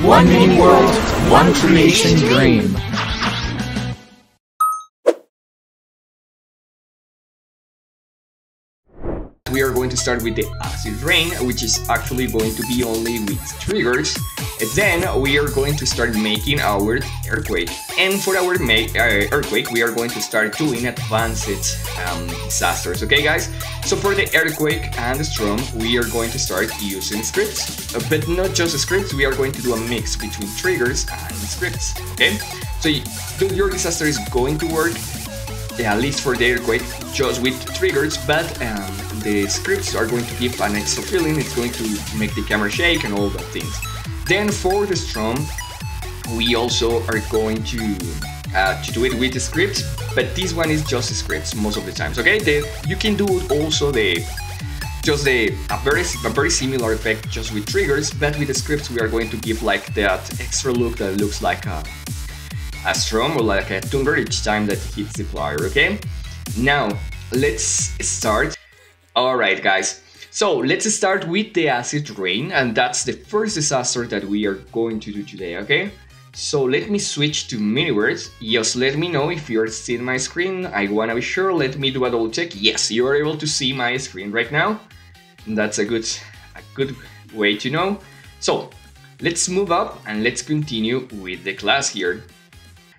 One mini world, one creation dream. We are going to start with the acid rain, which is actually going to be only with triggers. And then we are going to start making our earthquake. And for our earthquake, we are going to start doing advanced disasters. Okay, guys? So for the earthquake and the Strom, we are going to start using scripts. But not just scripts, we are going to do a mix between triggers and scripts. Okay? So your disaster is going to work, at least for the earthquake, just with triggers, but the scripts are going to give an extra feeling. It's going to make the camera shake and all that things. Then for the Strom, we also are going to do it with the scripts, but this one is just scripts most of the times. Okay, you can do also a very similar effect just with triggers, but with the scripts we are going to give like that extra look that looks like a Strom or like a thunder each time that hits the player. Okay, now let's start. Alright guys, so let's start with the acid rain, and that's the first disaster that we are going to do today. Okay, so let me switch to Multiverse. Just let me know if you're seeing my screen. I wanna be sure. Let me do a double check. Yes, you are able to see my screen right now. That's a good way to know. So let's move up and let's continue with the class here.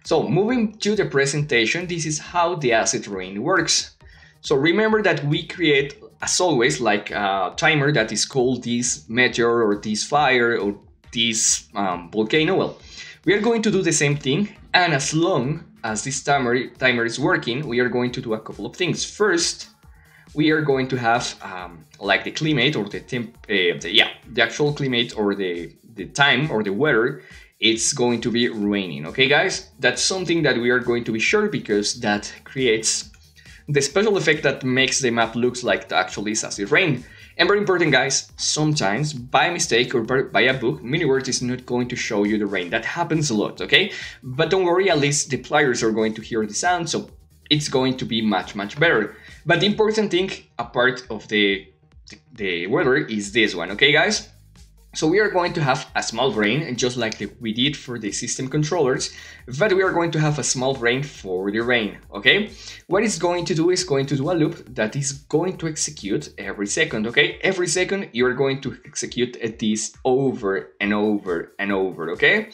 So moving to the presentation, this is how the acid rain works. So remember that we create, as always, like a timer that is called this meteor or this fire or this volcano. Well, we are going to do the same thing, and as long as this timer is working, we are going to do a couple of things. First, we are going to have like the climate or the actual climate or the time or the weather. It's going to be raining. Okay, guys, that's something that we are going to be sure, because that creates the special effect that makes the map looks like it actually is acid rain. And very important, guys, sometimes by mistake or by a bug, Multiverse is not going to show you the rain. That happens a lot, okay? But don't worry, at least the players are going to hear the sound, so it's going to be much better. But the important thing, apart of the weather, is this one, okay, guys? So we are going to have a small rain, just like we did for the system controllers, but we are going to have a small rain for the rain, okay? What it's going to do is going to do a loop that is going to execute every second, okay? Every second you're going to execute this over and over and over, okay?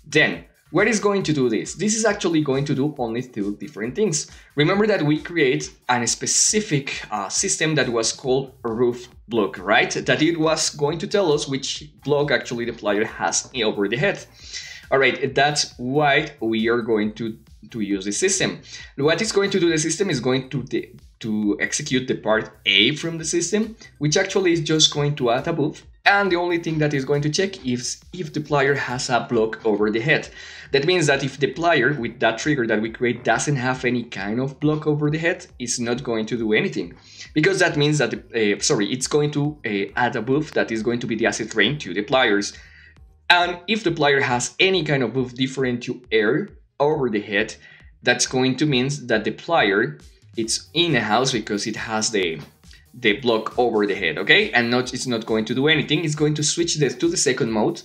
Then, what is going to do this? This is actually going to do only two different things. Remember that we create a specific system that was called a roof block, right? That it was going to tell us which block actually the player has over the head. All right, that's why we are going to use the system. What it's going to do, the system is going to execute the part A from the system, which actually is just going to add a buff. And the only thing that is going to check is if the player has a block over the head. That means that if the player with that trigger that we create doesn't have any kind of block over the head, it's not going to do anything. Because that means that, it's going to add a buff that is going to be the acid rain to the players. And if the player has any kind of buff different to air over the head, that's going to mean that the player, it's in a house because it has the block over the head, okay? And it's not going to do anything. It's going to switch to the second mode.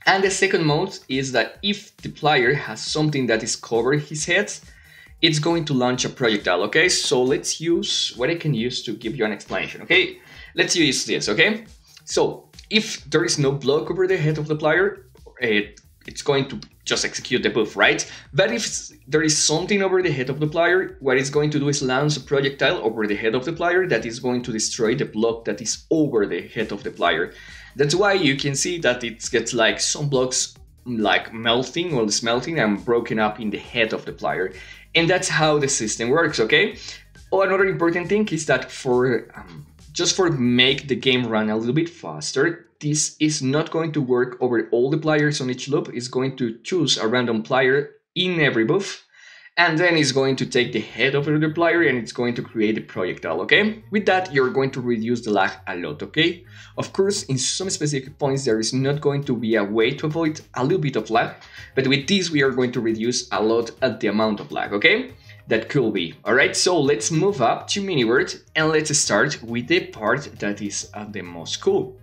And the second mode is that if the player has something that is covering his head, it's going to launch a projectile, okay? So let's use what I can use to give you an explanation, okay? Let's use this, okay? So if there is no block over the head of the player, it's going to just execute the buff, right? But if there is something over the head of the player, what it's going to do is launch a projectile over the head of the player that is going to destroy the block that is over the head of the player. That's why you can see that it gets like some blocks like melting or smelting and broken up in the head of the player. And that's how the system works, okay? Oh, another important thing is that just for make the game run a little bit faster, this is not going to work over all the players on each loop. It's going to choose a random player in every buff, and then it's going to take the head of the player and it's going to create a projectile, okay? With that, you're going to reduce the lag a lot, okay? Of course, in some specific points, there is not going to be a way to avoid a little bit of lag, but with this, we are going to reduce a lot at the amount of lag, okay? That could be. All right, so let's move up to Multiverse and let's start with the part that is the most cool.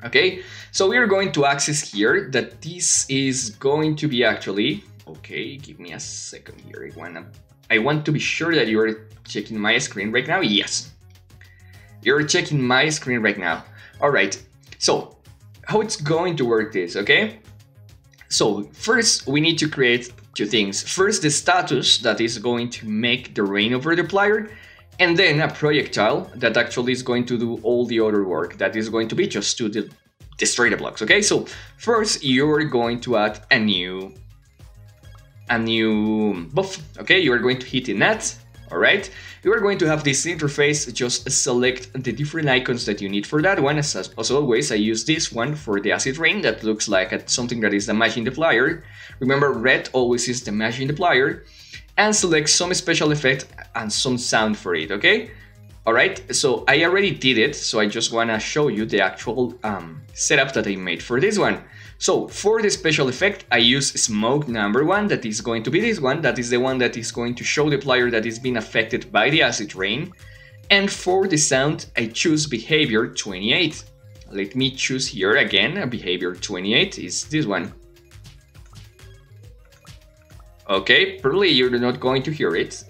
Okay, so we are going to access here that this is going to be actually, okay, give me a second here. I want to be sure that you're checking my screen right now. Yes, you're checking my screen right now. All right, so how it's going to work this, okay? So first we need to create two things. First, the status that is going to make the rain over the player, and then a projectile that actually is going to do all the other work. That is going to be just to destroy the blocks, okay? So first you're going to add a new buff, okay? You are going to hit the net, all right? You are going to have this interface, just select the different icons that you need for that one. As always, I use this one for the acid rain that looks like something that is damaging the player. Remember, red always is damaging the player. And select some special effect and some sound for it, okay? Alright, so I already did it, so I just wanna show you the actual setup that I made for this one. So for the special effect, I use smoke number 1, that is going to be this one. That is the one that is going to show the player that is being affected by the acid rain. And for the sound, I choose behavior 28. Let me choose here again, behavior 28 is this one. Okay, probably you're not going to hear it.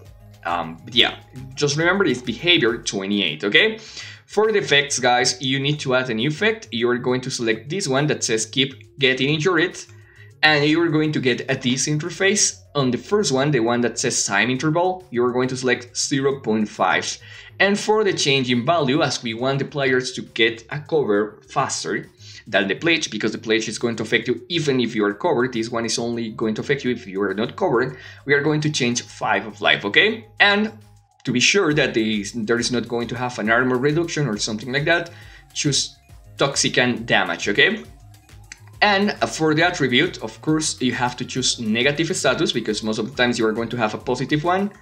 Yeah, just remember it's behavior 28, okay? For the effects, guys, you need to add a new effect. You're going to select this one that says keep getting injured, and you're going to get a this interface. On the first one, the one that says time interval, you're going to select 0.5. And for the change in value, as we want the players to get a cover faster than the pledge, because the pledge is going to affect you even if you are covered. This one is only going to affect you if you are not covered. We are going to change 5 of life, okay? And to be sure that there is not going to have an armor reduction or something like that, choose toxic and damage, okay? And for the attribute, of course, you have to choose negative status, because most of the times you are going to have a positive one.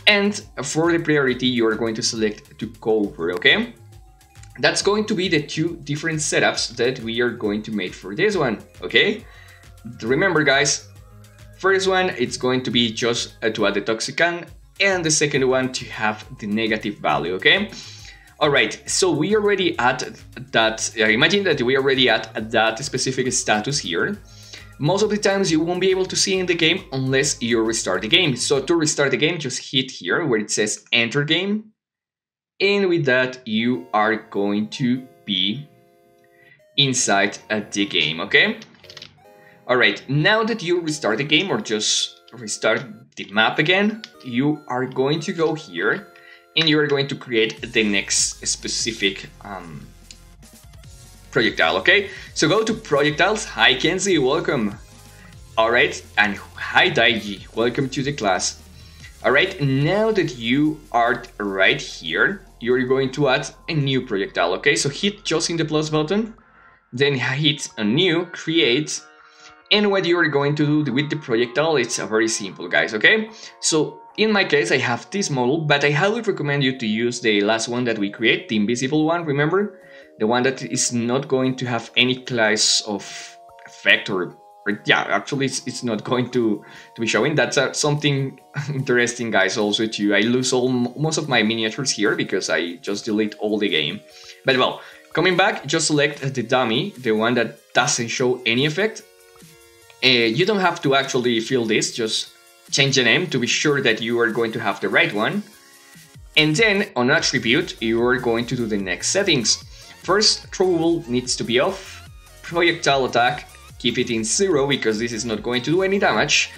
And for the priority, you are going to select to cover, okay? That's going to be the two different setups that we are going to make for this one, okay? Remember, guys, first one, it's going to be just to add the toxicant, and the second one to have the negative value, okay? All right, so we already add that, imagine that we already add that specific status here. Most of the times you won't be able to see in the game unless you restart the game. So to restart the game, just hit here where it says enter game. And with that, you are going to be inside the game, okay? All right, now that you restart the game or just restart the map again, you are going to go here and you are going to create the next specific projectile, okay? So go to projectiles. Hi, Kenzie, welcome. All right, and hi, Daiji, welcome to the class. All right, now that you are right here, you're going to add a new projectile, okay? So hit just in the plus button, then hit a new, create, and what you're going to do with the projectile, it's very simple, guys, okay? So in my case, I have this model, but I highly recommend you to use the last one that we create, the invisible one, remember? The one that is not going to have any class of effect or yeah, actually it's not going to be showing. That's something interesting, guys, also too. I lose most of my miniatures here because I just delete all the game. But well, coming back, just select the dummy, the one that doesn't show any effect. You don't have to actually fill this, just change the name to be sure that you are going to have the right one. And then on attribute, you are going to do the next settings. First, throwable needs to be off. Projectile attack, keep it in 0 because this is not going to do any damage.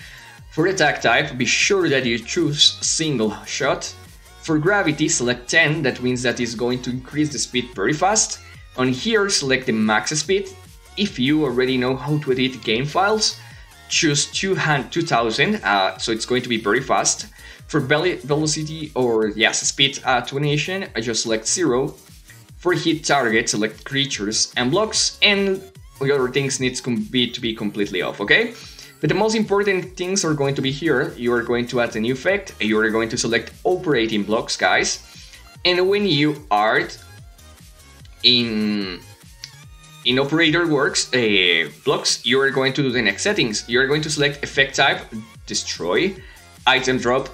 For attack type, be sure that you choose single shot. For gravity, select 10, that means that it's going to increase the speed very fast. On here, select the max speed. If you already know how to edit game files, choose 2000, so it's going to be very fast. For velocity or yes, speed attenuation, I just select 0. For hit target, select creatures and blocks, and the other things needs to be completely off, okay? But the most important things are going to be here. You are going to add a new effect. You are going to select operating blocks, guys. And when you are in operator works blocks, you are going to do the next settings. You are going to select effect type, destroy, item drop,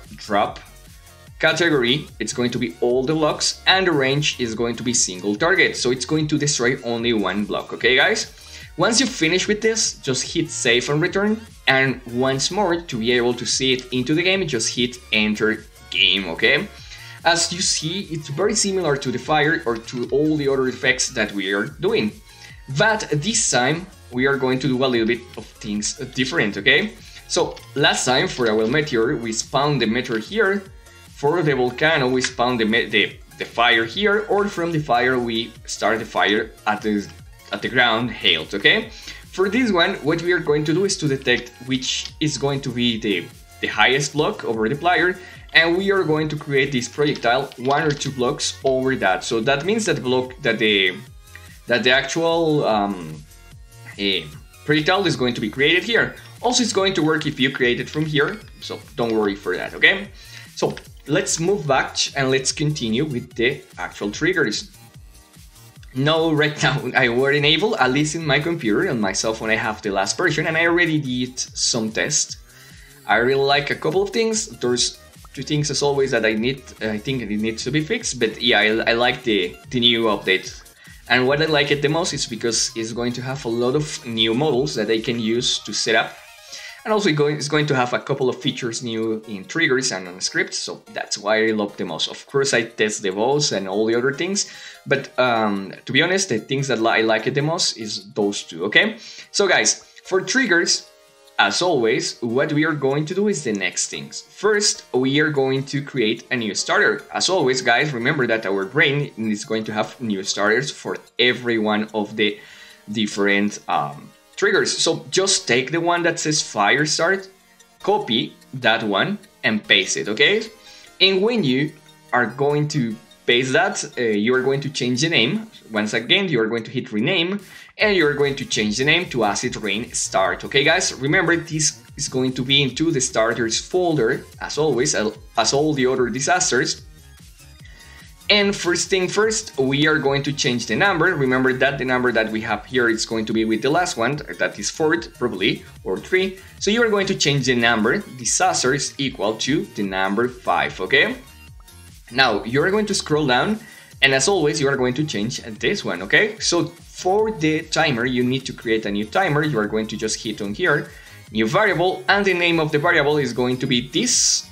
category, it's going to be all the blocks, and the range is going to be single target. So it's going to destroy only one block, okay guys? Once you finish with this, just hit save and return, and once more, to be able to see it into the game, just hit enter game, okay? As you see, it's very similar to the fire or to all the other effects that we are doing. But this time, we are going to do a little bit of things different, okay? So last time for our meteor, we spawned the meteor here. For the volcano, we spawned the fire here, or from the fire, we start the fire at the ground hailed, okay? For this one, what we are going to do is to detect which is going to be the highest block over the player, and we are going to create this projectile 1 or 2 blocks over that. So that means that the actual projectile is going to be created here. Also, it's going to work if you create it from here, so don't worry for that, okay? So let's move back and let's continue with the actual triggers. Now, right now, I were enabled, at least in my computer, on my cell phone I have the last version, and I already did some tests. I really like a couple of things. There's 2 things as always that I think it needs to be fixed, but yeah, I like the new update. And what I like it the most is because it's going to have a lot of new models that I can use to set up. And also it's going to have a couple of features new in triggers and on scripts, so that's why I love the most. Of course, I test the boss and all the other things, but to be honest, the things that I like it the most is those 2, okay? So guys, for triggers, as always, what we are going to do is the next things. First, we are going to create a new starter. As always, guys, remember that our brain is going to have new starters for every one of the different triggers. So just take the one that says fire start, copy that one, and paste it, okay? And when you are going to paste that, you are going to change the name. Once again, you are going to hit rename, and you're going to change the name to Acid Rain Start, okay guys? Remember, this is going to be into the starters folder, as always, as all the other disasters. And first thing first, we are going to change the number. Remember that the number that we have here is going to be with the last one, that is 4 probably, or 3. So you are going to change the number, disasters equal to the number 5, okay? Now, you are going to scroll down, and as always, you are going to change this one, okay? So for the timer, you need to create a new timer. You are going to just hit on here, new variable, and the name of the variable is going to be this,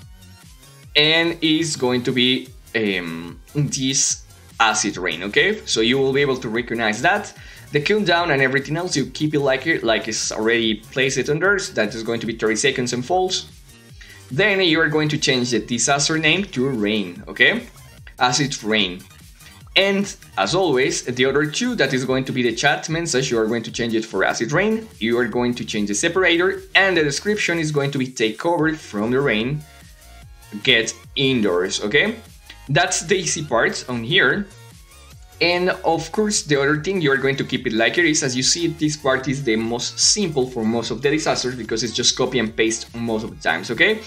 and is going to be this acid rain, okay? So you will be able to recognize that. The cooldown and everything else, you keep it like it's already placed on there. That is going to be 30 seconds and false. Then you are going to change the disaster name to rain, okay? Acid rain. And as always, the other 2, that is going to be the chat message, you are going to change it for acid rain. You are going to change the separator, and the description is going to be take cover from the rain, get indoors, okay? That's the easy part on here. And of course, the other thing, you are going to keep it like it is. As you see, this part is the most simple for most of the disasters because it's just copy and paste most of the times, okay?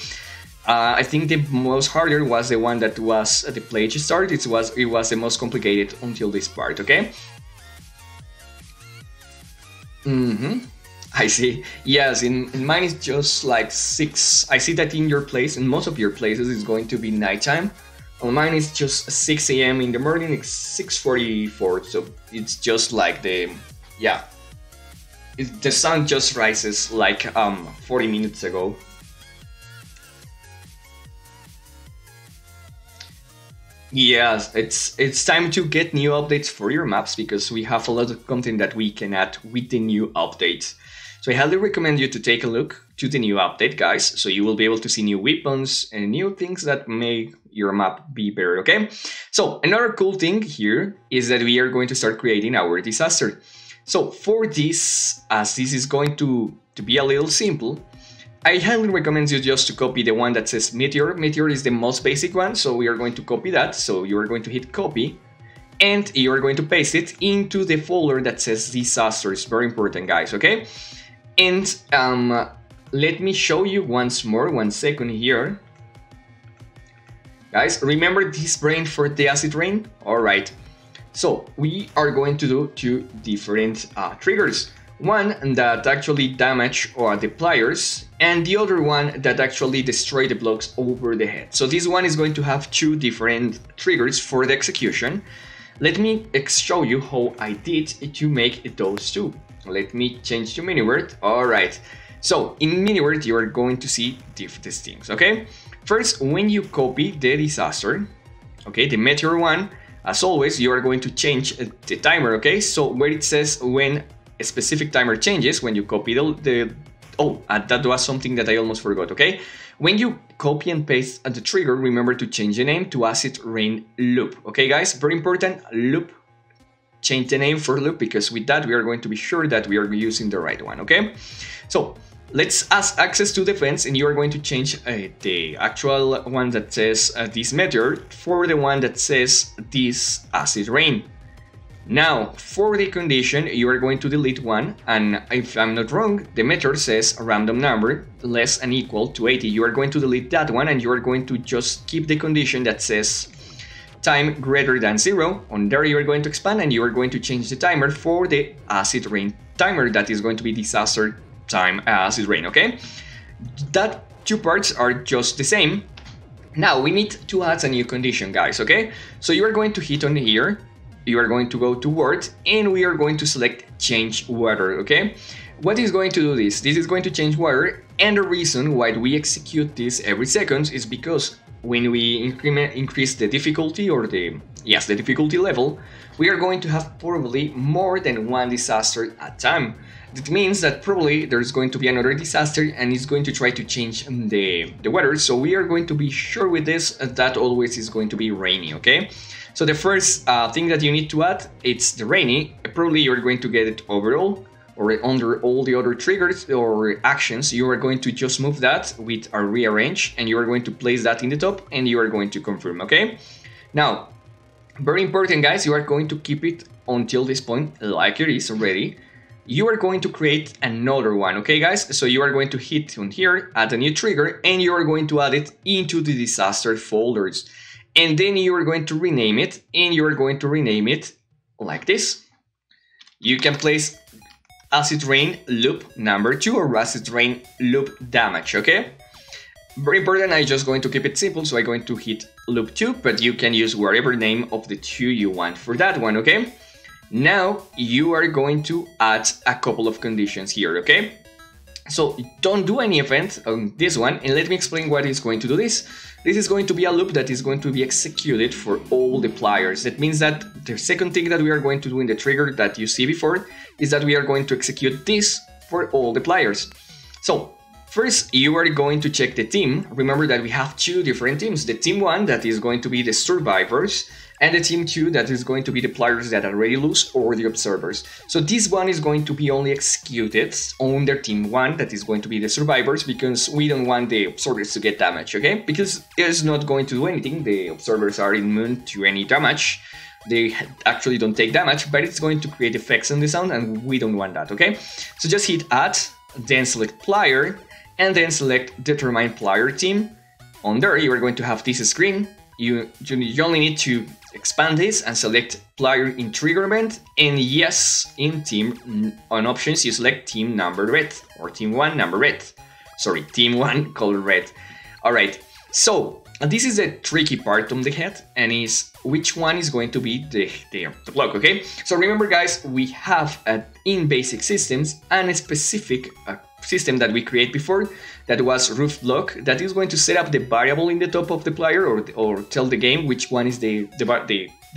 I think the most harder was the one that was the page start. It was the most complicated until this part, okay? I see. Yes, in mine it's just like 6. I see that in your place, in most of your places, it's going to be nighttime. On mine it's just 6 AM in the morning, it's 6:44, so it's just like the sun just rises like 40 minutes ago. Yes, it's time to get new updates for your maps because we have a lot of content that we can add with the new updates. So I highly recommend you to take a look to the new update, guys, so you will be able to see new weapons and new things that make your map be better, okay? So another cool thing here is that we are going to start creating our disaster. So for this, as this is going to be a little simple, I highly recommend you just to copy the one that says Meteor. Meteor is the most basic one, so we are going to copy that. So you are going to hit copy, and you are going to paste it into the folder that says disasters. Very important, guys, okay? And let me show you once more, 1 second here. Guys, remember this brain for the acid rain? Alright, so we are going to do 2 different triggers. One that actually damage the players, and the other one that actually destroy the blocks over the head. So this one is going to have two different triggers for the execution. Let me show you how I did to make those two. Let me change to MiniWord. Alright, so in MiniWord you are going to see these things, okay? First, when you copy the disaster, okay, the meteor one, as always, you are going to change the timer, okay? So where it says when a specific timer changes, when you copy that was something that I almost forgot, okay? When you copy and paste the trigger, remember to change the name to Acid Rain Loop, okay guys? Very important, loop. Change the name for loop, because with that we are going to be sure that we are using the right one, okay? So let's ask access to defense, and you are going to change the actual one that says this meteor for the one that says this acid rain. Now, for the condition, you are going to delete one, and if I'm not wrong, the meteor says a random number less than equal to 80. You are going to delete that one, and you are going to just keep the condition that says time greater than 0. On there you are going to expand, and you are going to change the timer for the acid rain timer that is going to be disaster time acid rain, okay? That two parts are just the same. Now we need to add a new condition, guys, okay? So you are going to hit on here, you are going to go to word, and we are going to select change weather, okay? What is going to do this? This is going to change weather, and the reason why we execute this every second is because when we increase the difficulty, or the difficulty level, we are going to have probably more than one disaster at a time. That means that probably there's going to be another disaster, and it's going to try to change the weather. So we are going to be sure with this that always is going to be rainy, okay? So the first thing that you need to add, it's the rainy. Probably you're going to get it overall, or under all the other triggers or actions. You are going to just move that with a rearrange, and you are going to place that in the top, and you are going to confirm, okay? Now, very important, guys, you are going to keep it until this point like it is already. You are going to create another one, okay guys? So you are going to hit on here, add a new trigger, and you are going to add it into the disaster folders. And then you are going to rename it, and you are going to rename it like this. You can place Acid Rain Loop number 2 or Acid Rain Loop Damage, okay? Very important, I'm just going to keep it simple, so I'm going to hit Loop 2, but you can use whatever name of the two you want for that one, okay? Now you are going to add a couple of conditions here, okay? So don't do any event on this one, and let me explain what is going to do this. This is going to be a loop that is going to be executed for all the players. That means that the second thing that we are going to do in the trigger that you see before is that we are going to execute this for all the players. So first, you are going to check the team. Remember that we have two different teams. The team 1 that is going to be the survivors, and the team 2 that is going to be the players that already lose, or the observers. So this one is going to be only executed on their team 1, that is going to be the survivors, because we don't want the observers to get damage, okay? Because it's not going to do anything, the observers are immune to any damage. They actually don't take damage, but it's going to create effects on the sound, and we don't want that, okay? So just hit add, then select player, and then select determine player team. On there you are going to have this screen. You only need to expand this and select player in trigger event, and yes, in team on options you select team number red, or team 1 number red. Sorry, team 1 color red. Alright, so this is the tricky part on the head, and is which one is going to be the block, okay? So remember guys, we have in basic systems a specific system that we create before that was roof block, that is going to set up the variable in the top of the player, or tell the game which one is the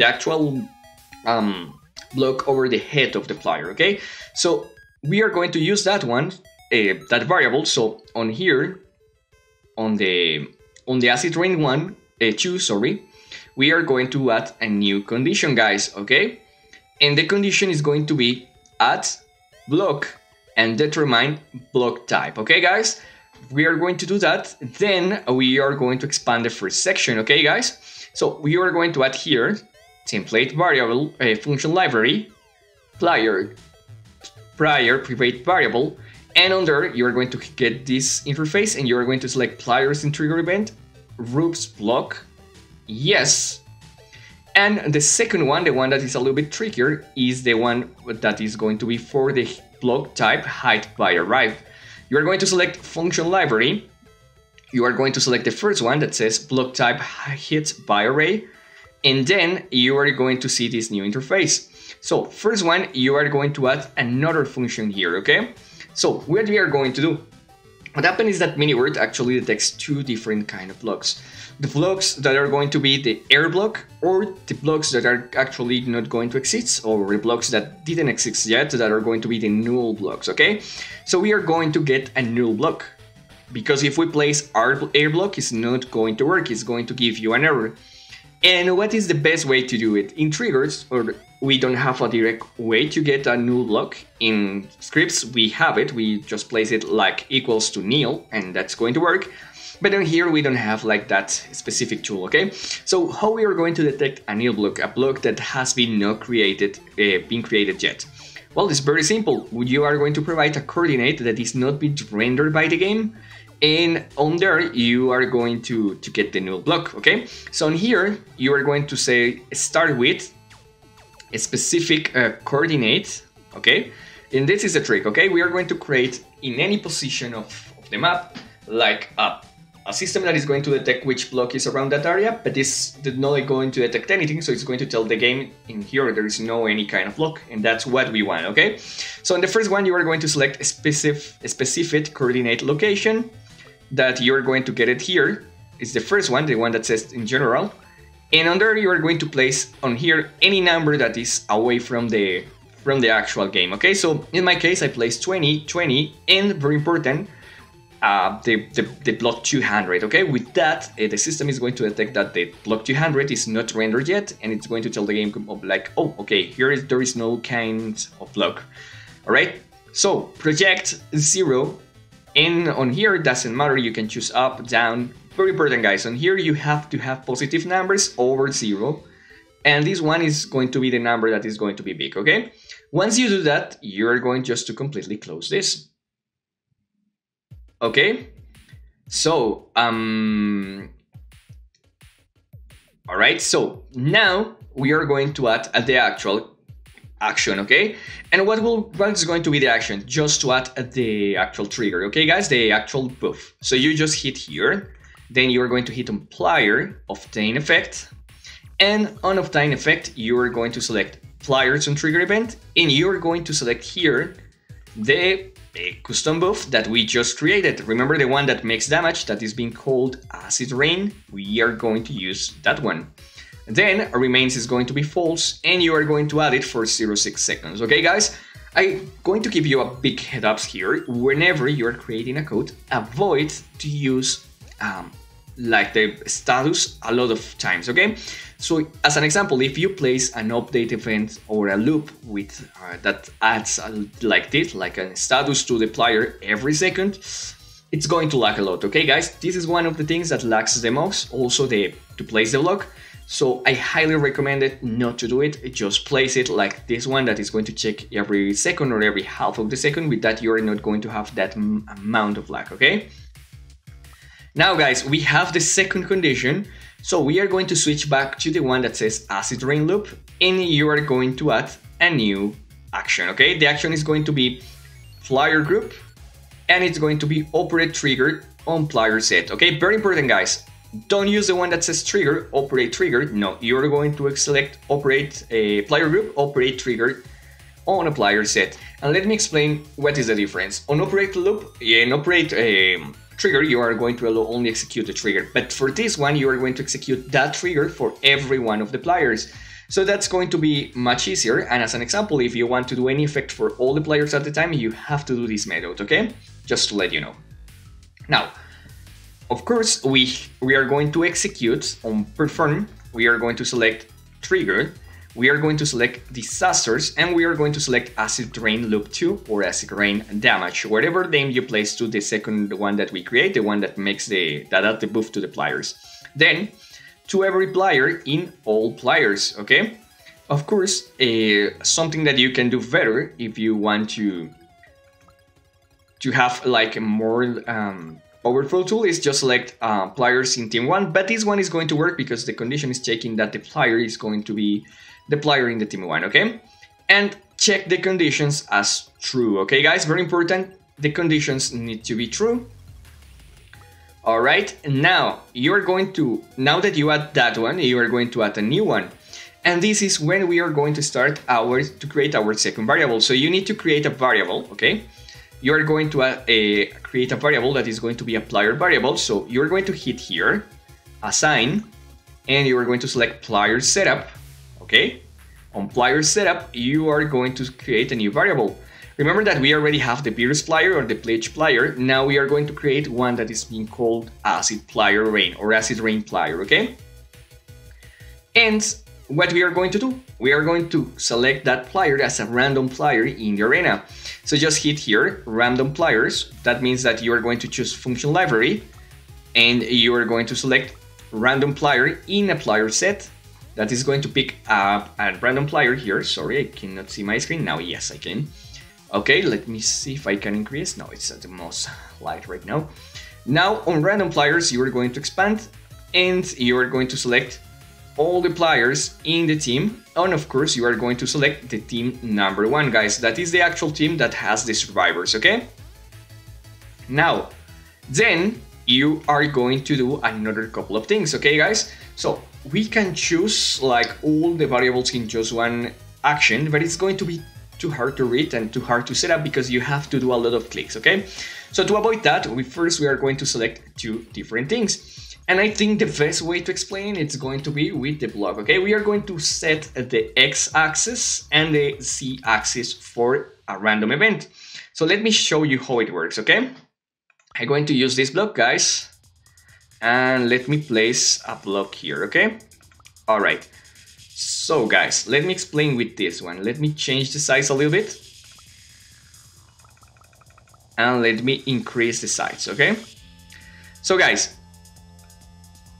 actual block over the head of the player, okay? So we are going to use that one, that variable. So on here, on the acid rain 2, sorry, we are going to add a new condition, guys, okay? And the condition is going to be add block and determine block type, okay guys? We are going to do that, then we are going to expand the first section, okay guys? So we are going to add here, template variable, function library, player private variable, and on there you are going to get this interface, and you are going to select players in trigger event, roofs block, yes. And the second one, the one that is a little bit trickier, is the one that is going to be for the block type height by array. You are going to select function library. You are going to select the first one that says block type height by array, and then you are going to see this new interface. So first one, you are going to add another function here, okay? So what we are going to do, what happens is that MiniWord actually detects two different kind of blocks. The blocks that are going to be the air block, or the blocks that are actually not going to exist, or the blocks that didn't exist yet that are going to be the null blocks, okay? So we are going to get a null block, because if we place our air block, it's not going to work, it's going to give you an error. And what is the best way to do it? In triggers, or we don't have a direct way to get a null block. In scripts, we have it. We just place it like equals to nil, and that's going to work. But in here, we don't have like that specific tool, okay? So how we are going to detect a null block, a block that has been not created, been created yet? Well, it's very simple. You are going to provide a coordinate that is not been rendered by the game. And on there, you are going to get the null block, okay? So on here, you are going to say start with a specific coordinate, okay? And this is a trick, okay? We are going to create in any position of the map, like a system that is going to detect which block is around that area, but it's not going to detect anything, so it's going to tell the game in here there is no any kind of block, and that's what we want, okay? So in the first one, you are going to select a specific coordinate location that you're going to get it here. It's the first one, the one that says in general. And on there, you are going to place on here any number that is away from the actual game, okay? So in my case, I placed 20, 20, and very important, the block 200, okay? With that, the system is going to detect that the block 200 is not rendered yet, and it's going to tell the game like, oh, okay, there is no kind of block, all right? So project 0. And on here, it doesn't matter, you can choose up, down. Very important, guys. On here, you have to have positive numbers over 0. And this one is going to be the number that is going to be big, okay? Once you do that, you're going just to completely close this. Okay? So, alright, so now we are going to add the actual action, okay? And what is going to be the action? Just to add the actual trigger, okay, guys? The actual buff. So you just hit here, then you're going to hit on player, obtain effect, and on obtain effect, you're going to select players on trigger event, and you're going to select here the custom buff that we just created. Remember the one that makes damage, that is being called Acid Rain? We are going to use that one. Then remains is going to be false, and you are going to add it for 0.6 seconds. Okay, guys? I'm going to give you a big head ups here. Whenever you are creating a code, avoid to use like the status a lot of times, okay? So as an example, if you place an update event or a loop with that adds like this, like a status to the player every second, it's going to lag a lot, okay, guys? This is one of the things that lags the most, also to place the block. So I highly recommend it not to do it. Just place it like this one that is going to check every second or every half of the second. With that, you're not going to have that amount of lag, okay? Now, guys, we have the second condition. So we are going to switch back to the one that says Acid Rain Loop, and you are going to add a new action, okay? The action is going to be player group, and it's going to be operate trigger on player set, okay? Very important, guys. Don't use the one that says trigger, operate trigger. No, you're going to select operate a player group, operate trigger on a player set. And let me explain what is the difference. On operate loop, in operate trigger, you are going to only execute the trigger. But for this one, you are going to execute that trigger for every one of the players. So that's going to be much easier. And as an example, if you want to do any effect for all the players at the time, you have to do this method, okay? Just to let you know. Now, of course, we are going to execute on perform, we are going to select trigger, we are going to select disasters, and we are going to select Acid Rain Loop 2 or Acid Rain Damage, whatever name you place to the second one that we create, the one that makes that add the buff to the players. Then, to every player in all players, okay? Of course, something that you can do better if you want to have like a more powerful tool is just select players in team 1, but this one is going to work because the condition is checking that the player is going to be the player in the team 1, okay? And check the conditions as true. Okay, guys, very important. The conditions need to be true. All right, now you're going to, now that you add that one, you are going to add a new one. And this is when we are going to start to create our second variable. So you need to create a variable, okay? You're going to create a variable that is going to be a player variable. So you're going to hit here, assign, and you are going to select player setup, okay? On player setup, you are going to create a new variable. Remember that we already have the virus player or the pledge player. Now we are going to create one that is being called acid player rain or acid rain player, okay? And what we are going to do, we are going to select that player as a random player in the arena. So just hit here, random players. That means that you are going to choose function library and you are going to select random player in a player set. That is going to pick up a random player here. Sorry, I cannot see my screen now. Yes, I can. Okay, let me see if I can increase. No, it's at the most light right now. Now on random players, you are going to expand and you are going to select all the players in the team. And of course, you are going to select the team number 1, guys. That is the actual team that has the survivors, okay? Now, then you are going to do another couple of things, okay, guys? So we can choose like all the variables in just one action, but it's going to be too hard to read and too hard to set up because you have to do a lot of clicks, okay? So to avoid that, we are going to select 2 different things. And I think the best way to explain it's going to be with the block, okay? We are going to set the x-axis and the z-axis for a random event. So let me show you how it works, okay? I'm going to use this block, guys. And let me place a block here, okay? All right. So guys, let me explain with this one. Let me change the size a little bit. And let me increase the size, okay? So guys,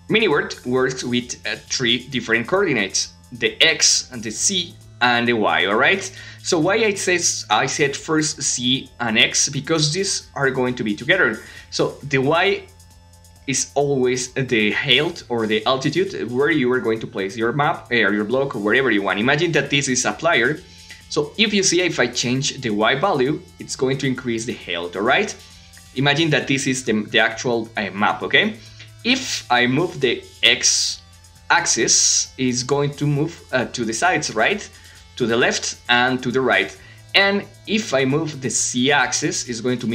MiniWord works with 3 different coordinates. The X, and the Z, and the Y, alright? So why I said first Z and X? Because these are going to be together. So the Y is always the height or the altitude where you are going to place your map or your block or wherever you want. Imagine that this is a player. So if you see, if I change the Y value, it's going to increase the height, all right? Imagine that this is the actual map, okay? If I move the X axis, it's going to move to the sides, right? To the left and to the right. And if I move the Z axis, it's going to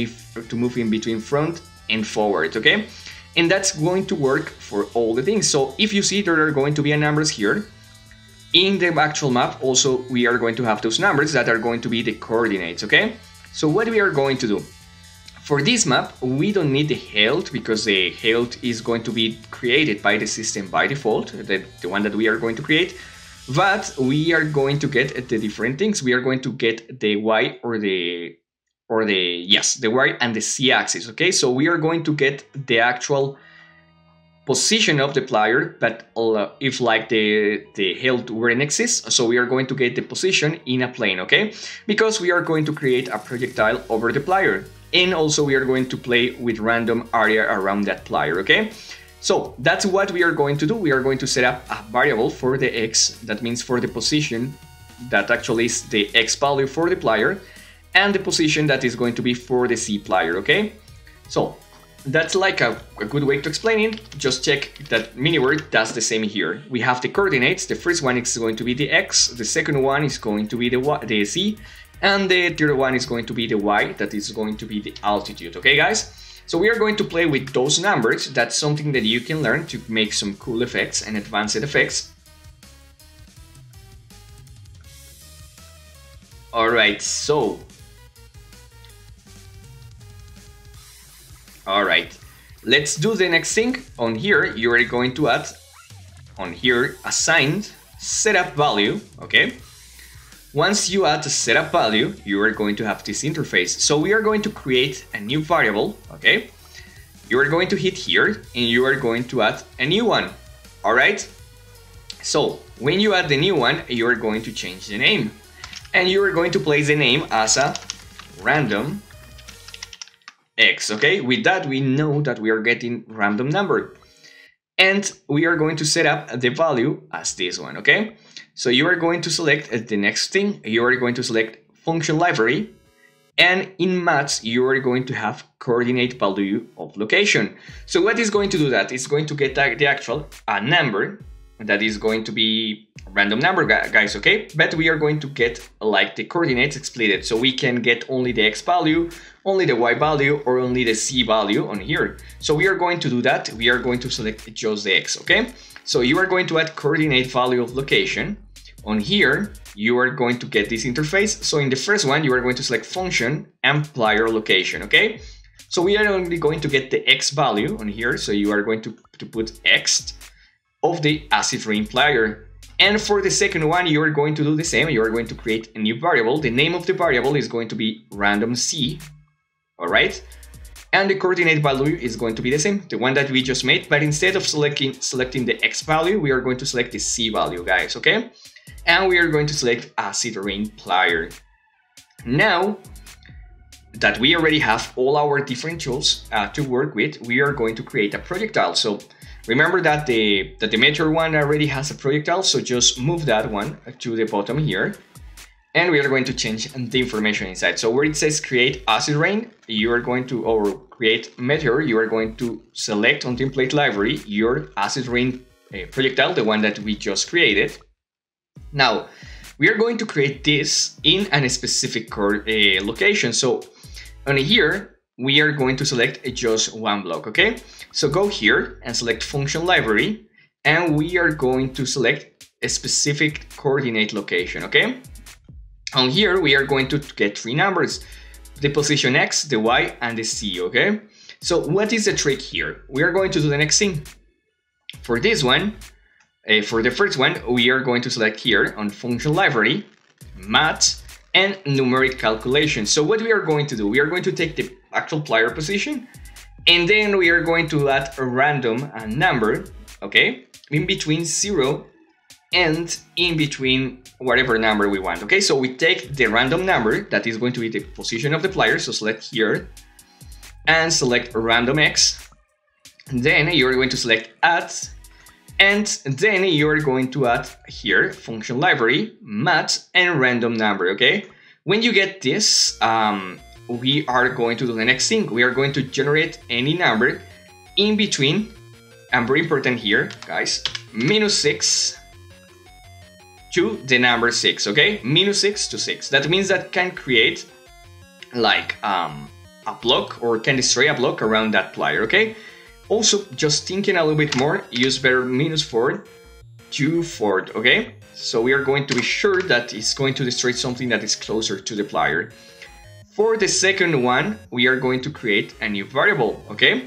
move in between front and forward, okay? And that's going to work for all the things. So if you see, there are going to be numbers here. In the actual map, also, we are going to have those numbers that are going to be the coordinates, okay? So what we are going to do? For this map, we don't need the height because the height is going to be created by the system by default, the one that we are going to create. But we are going to get the different things. We are going to get the Y or the Y and the Z axis, okay? So we are going to get the actual position of the player, but if like the height wouldn't exist, so we are going to get the position in a plane, okay? Because we are going to create a projectile over the player. And also we are going to play with random area around that player, okay? So that's what we are going to do. We are going to set up a variable for the X, that means for the position that actually is the X value for the player, and the position that is going to be for the Z player, okay? So that's like a good way to explain it. Just check that MiniWord does the same here. We have the coordinates. The first one is going to be the X, the second one is going to be the Z, and the third one is going to be the Y, that is going to be the altitude, okay guys? So we are going to play with those numbers. That's something that you can learn to make some cool effects and advanced effects. Alright, so alright, let's do the next thing. On here, you are going to add, on here, assigned setup value, okay? Once you add the setup value, you are going to have this interface. So we are going to create a new variable, okay? You are going to hit here, and you are going to add a new one, alright? So when you add the new one, you are going to change the name. And you are going to place the name as a random X, okay? With that, we know that we are getting random number. And we are going to set up the value as this one, okay? So you are going to select the next thing. You are going to select function library, and in maths you are going to have coordinate value of location. So what is going to do that? It's going to get the actual number that is going to be a random number, guys, okay? But we are going to get like the coordinates split, so we can get only the x value, only the y value, or only the z value on here. So we are going to do that. We are going to select just the x, okay? So you are going to add coordinate value of location. On here, you are going to get this interface. So in the first one, you are going to select function and player location, okay? So we are only going to get the x value on here. So you are going to put x of the acid rain player. And for the second one, you are going to do the same. You are going to create a new variable. The name of the variable is going to be random c, all right? And the coordinate value is going to be the same, the one that we just made, but instead of selecting the x value, we are going to select the c value, guys, okay? And we are going to select acid rain player. Now that we already have all our different tools to work with, we are going to create a projectile. So remember that the meteor one already has a projectile, so just move that one to the bottom here. And we are going to change the information inside. So where it says create acid rain, you are going to, or create meteor, you are going to select on template library your acid rain projectile, the one that we just created. Now, we are going to create this in a specific location. So on here, we are going to select just one block, okay? So go here and select function library, and we are going to select a specific coordinate location, okay? On here, we are going to get three numbers, the position x, the y, and the z, okay? So what is the trick here? We are going to do the next thing. For this one, for the first one, we are going to select here on function library, math, and numeric calculation. So what we are going to do, we are going to take the actual player position, and then we are going to add a random number, okay, in between 0 and in between whatever number we want, okay? So we take the random number that is going to be the position of the player, so select here, and select random x, then you're going to select add, and then you're going to add here function library, math, and random number, okay? When you get this, we are going to do the next thing. We are going to generate any number in between, and very important here, guys, -6 to the number 6, okay? -6 to 6. That means that can create like a block, or can destroy a block around that player, okay? Also, just thinking a little bit more, use better -4 to 4, okay? So we are going to be sure that it's going to destroy something that is closer to the player. For the second one, we are going to create a new variable, okay?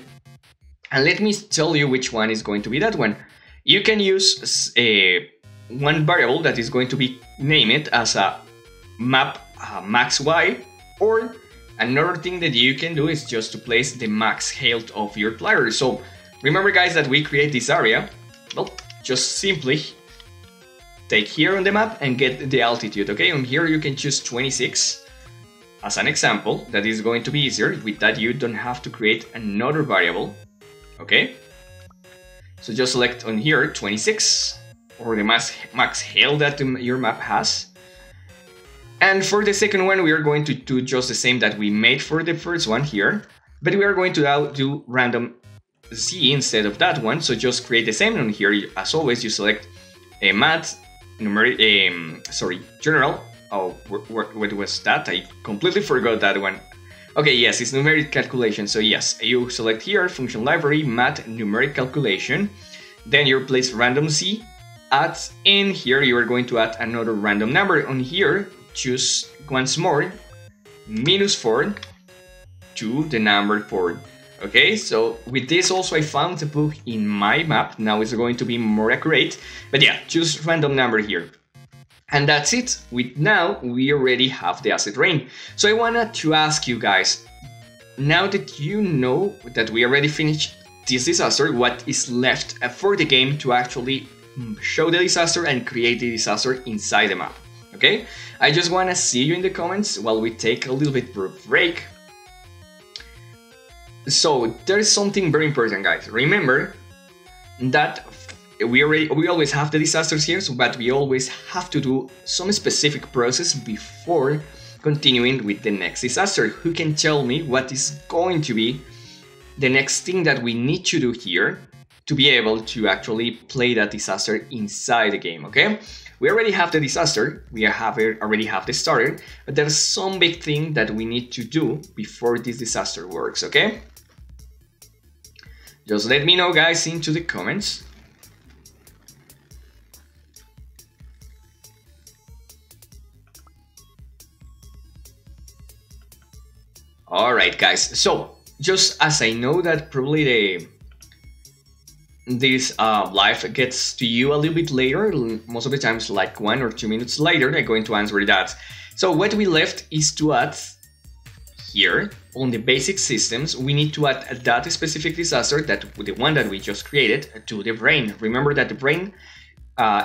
And let me tell you which one is going to be that one. You can use one variable that is going to be named as a map max y, or another thing that you can do is just to place the max health of your player. So remember, guys, that we create this area. Well, just simply take here on the map and get the altitude, okay? On here you can choose 26 as an example. That is going to be easier. With that, you don't have to create another variable, okay? So just select on here 26, or the max health that your map has. And for the second one, we are going to do just the same that we made for the first one here, but we are going to now do random z instead of that one. So just create the same on here. As always, you select a math, numeric, general. Oh, what was that? I completely forgot that one. Okay, yes, it's numeric calculation. So yes, you select here function library, math, numeric calculation. Then you place random z. Add in here, you are going to add another random number. On here, choose once more -4 to the number 4. Okay, so with this also I found the bug in my map. Now it's going to be more accurate, but yeah, choose random number here. And that's it. Now we already have the acid rain. So I wanted to ask you guys, now that you know that we already finished this disaster, what is left for the game to actually show the disaster and create the disaster inside the map? Okay, I just want to see you in the comments while we take a little bit of a break. So there's something very important, guys. Remember that we always have the disasters here, but we always have to do some specific process before continuing with the next disaster. Who can tell me what is going to be the next thing that we need to do here to be able to actually play that disaster inside the game, okay? We already have the disaster, already have the starter, but there's some big thing that we need to do before this disaster works, okay? Just let me know, guys, into the comments. Alright, guys, so just as I know that probably this live gets to you a little bit later, most of the times like 1 or 2 minutes later, I'm going to answer that. So what we left is to add here on the basic systems, we need to add that specific disaster, that the one that we just created, to the brain. Remember that the brain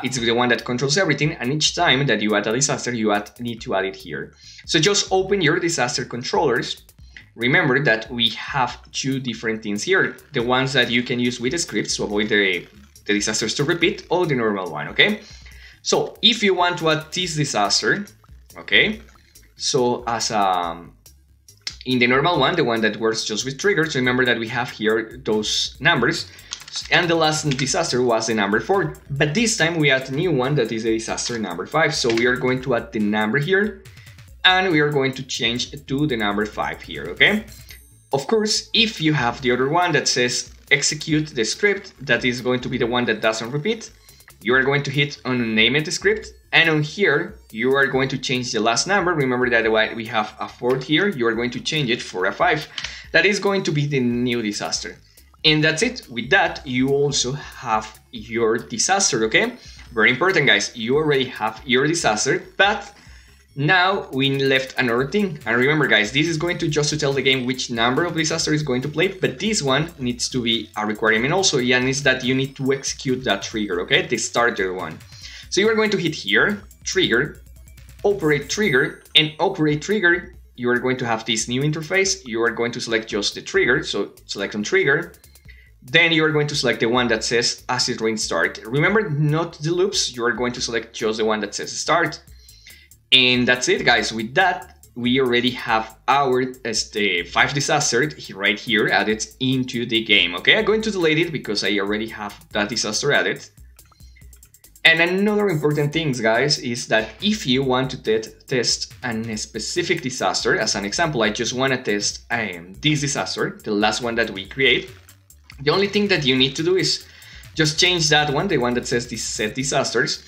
it's the one that controls everything, and each time that you add a disaster, you need to add it here. So just open your disaster controllers. Remember that we have 2 different things here. The ones that you can use with the scripts to avoid the disasters to repeat, or the normal one, okay? So if you want to add this disaster, okay? So as in the normal one, the one that works just with triggers, remember that we have here those numbers. And the last disaster was the number 4. But this time we add a new one that is a disaster number 5. So we are going to add the number here, and we are going to change it to the number 5 here, okay? Of course, if you have the other one that says execute the script, that is going to be the one that doesn't repeat, you are going to hit on name it script, and on here, you are going to change the last number. Remember that we have a 4 here, you are going to change it for a 5. That is going to be the new disaster. And that's it. With that, you also have your disaster, okay? Very important, guys. You already have your disaster, but now we left another thing. And remember, guys, this is going to just to tell the game which number of disaster is going to play, but this one needs to be a requirement also, and it's that you need to execute that trigger, okay? The starter one. So you are going to hit here, trigger, operate trigger, and operate trigger. You are going to have this new interface. You are going to select just the trigger, so select on trigger. Then you are going to select the one that says acid rain start. Remember, not the loops, you are going to select just the one that says start. And that's it, guys. With that, we already have our 5 disaster right here added into the game, okay? I'm going to delete it because I already have that disaster added. And another important thing, guys, is that if you want to test a specific disaster, as an example, I just want to test this disaster, the last one that we create. The only thing that you need to do is just change that one, the one that says this set disasters,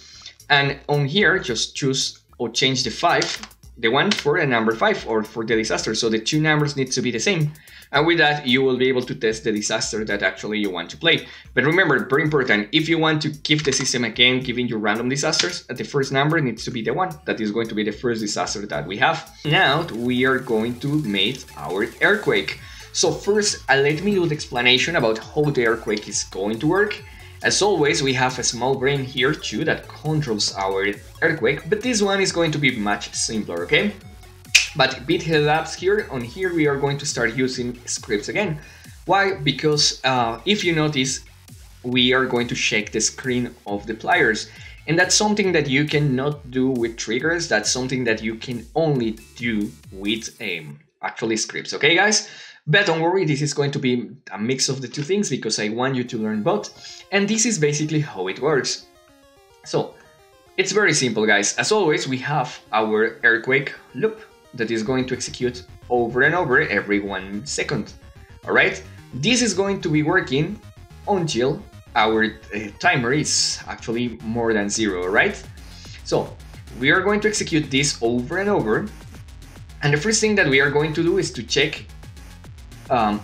and on here just choose or change the 5, the one for a number 5 or for the disaster, so the 2 numbers need to be the same. And with that, you will be able to test the disaster that actually you want to play. But remember, very important, if you want to keep the system again giving you random disasters, the first number needs to be the one that is going to be the first disaster that we have. Now we are going to make our earthquake. So first, let me do the explanation about how the earthquake is going to work. As always, we have a small brain here too that controls our earthquake, but this one is going to be much simpler, okay? But bit head ups here, on here we are going to start using scripts again. Why? Because if you notice, we are going to shake the screen of the players. And that's something that you cannot do with triggers, that's something that you can only do with actually scripts, okay guys? But don't worry, this is going to be a mix of the 2 things because I want you to learn both. And this is basically how it works. So, it's very simple, guys. As always, we have our earthquake loop that is going to execute over and over every 1 second. Alright? This is going to be working until our timer is actually more than 0, right? So, we are going to execute this over and over. And the first thing that we are going to do is to check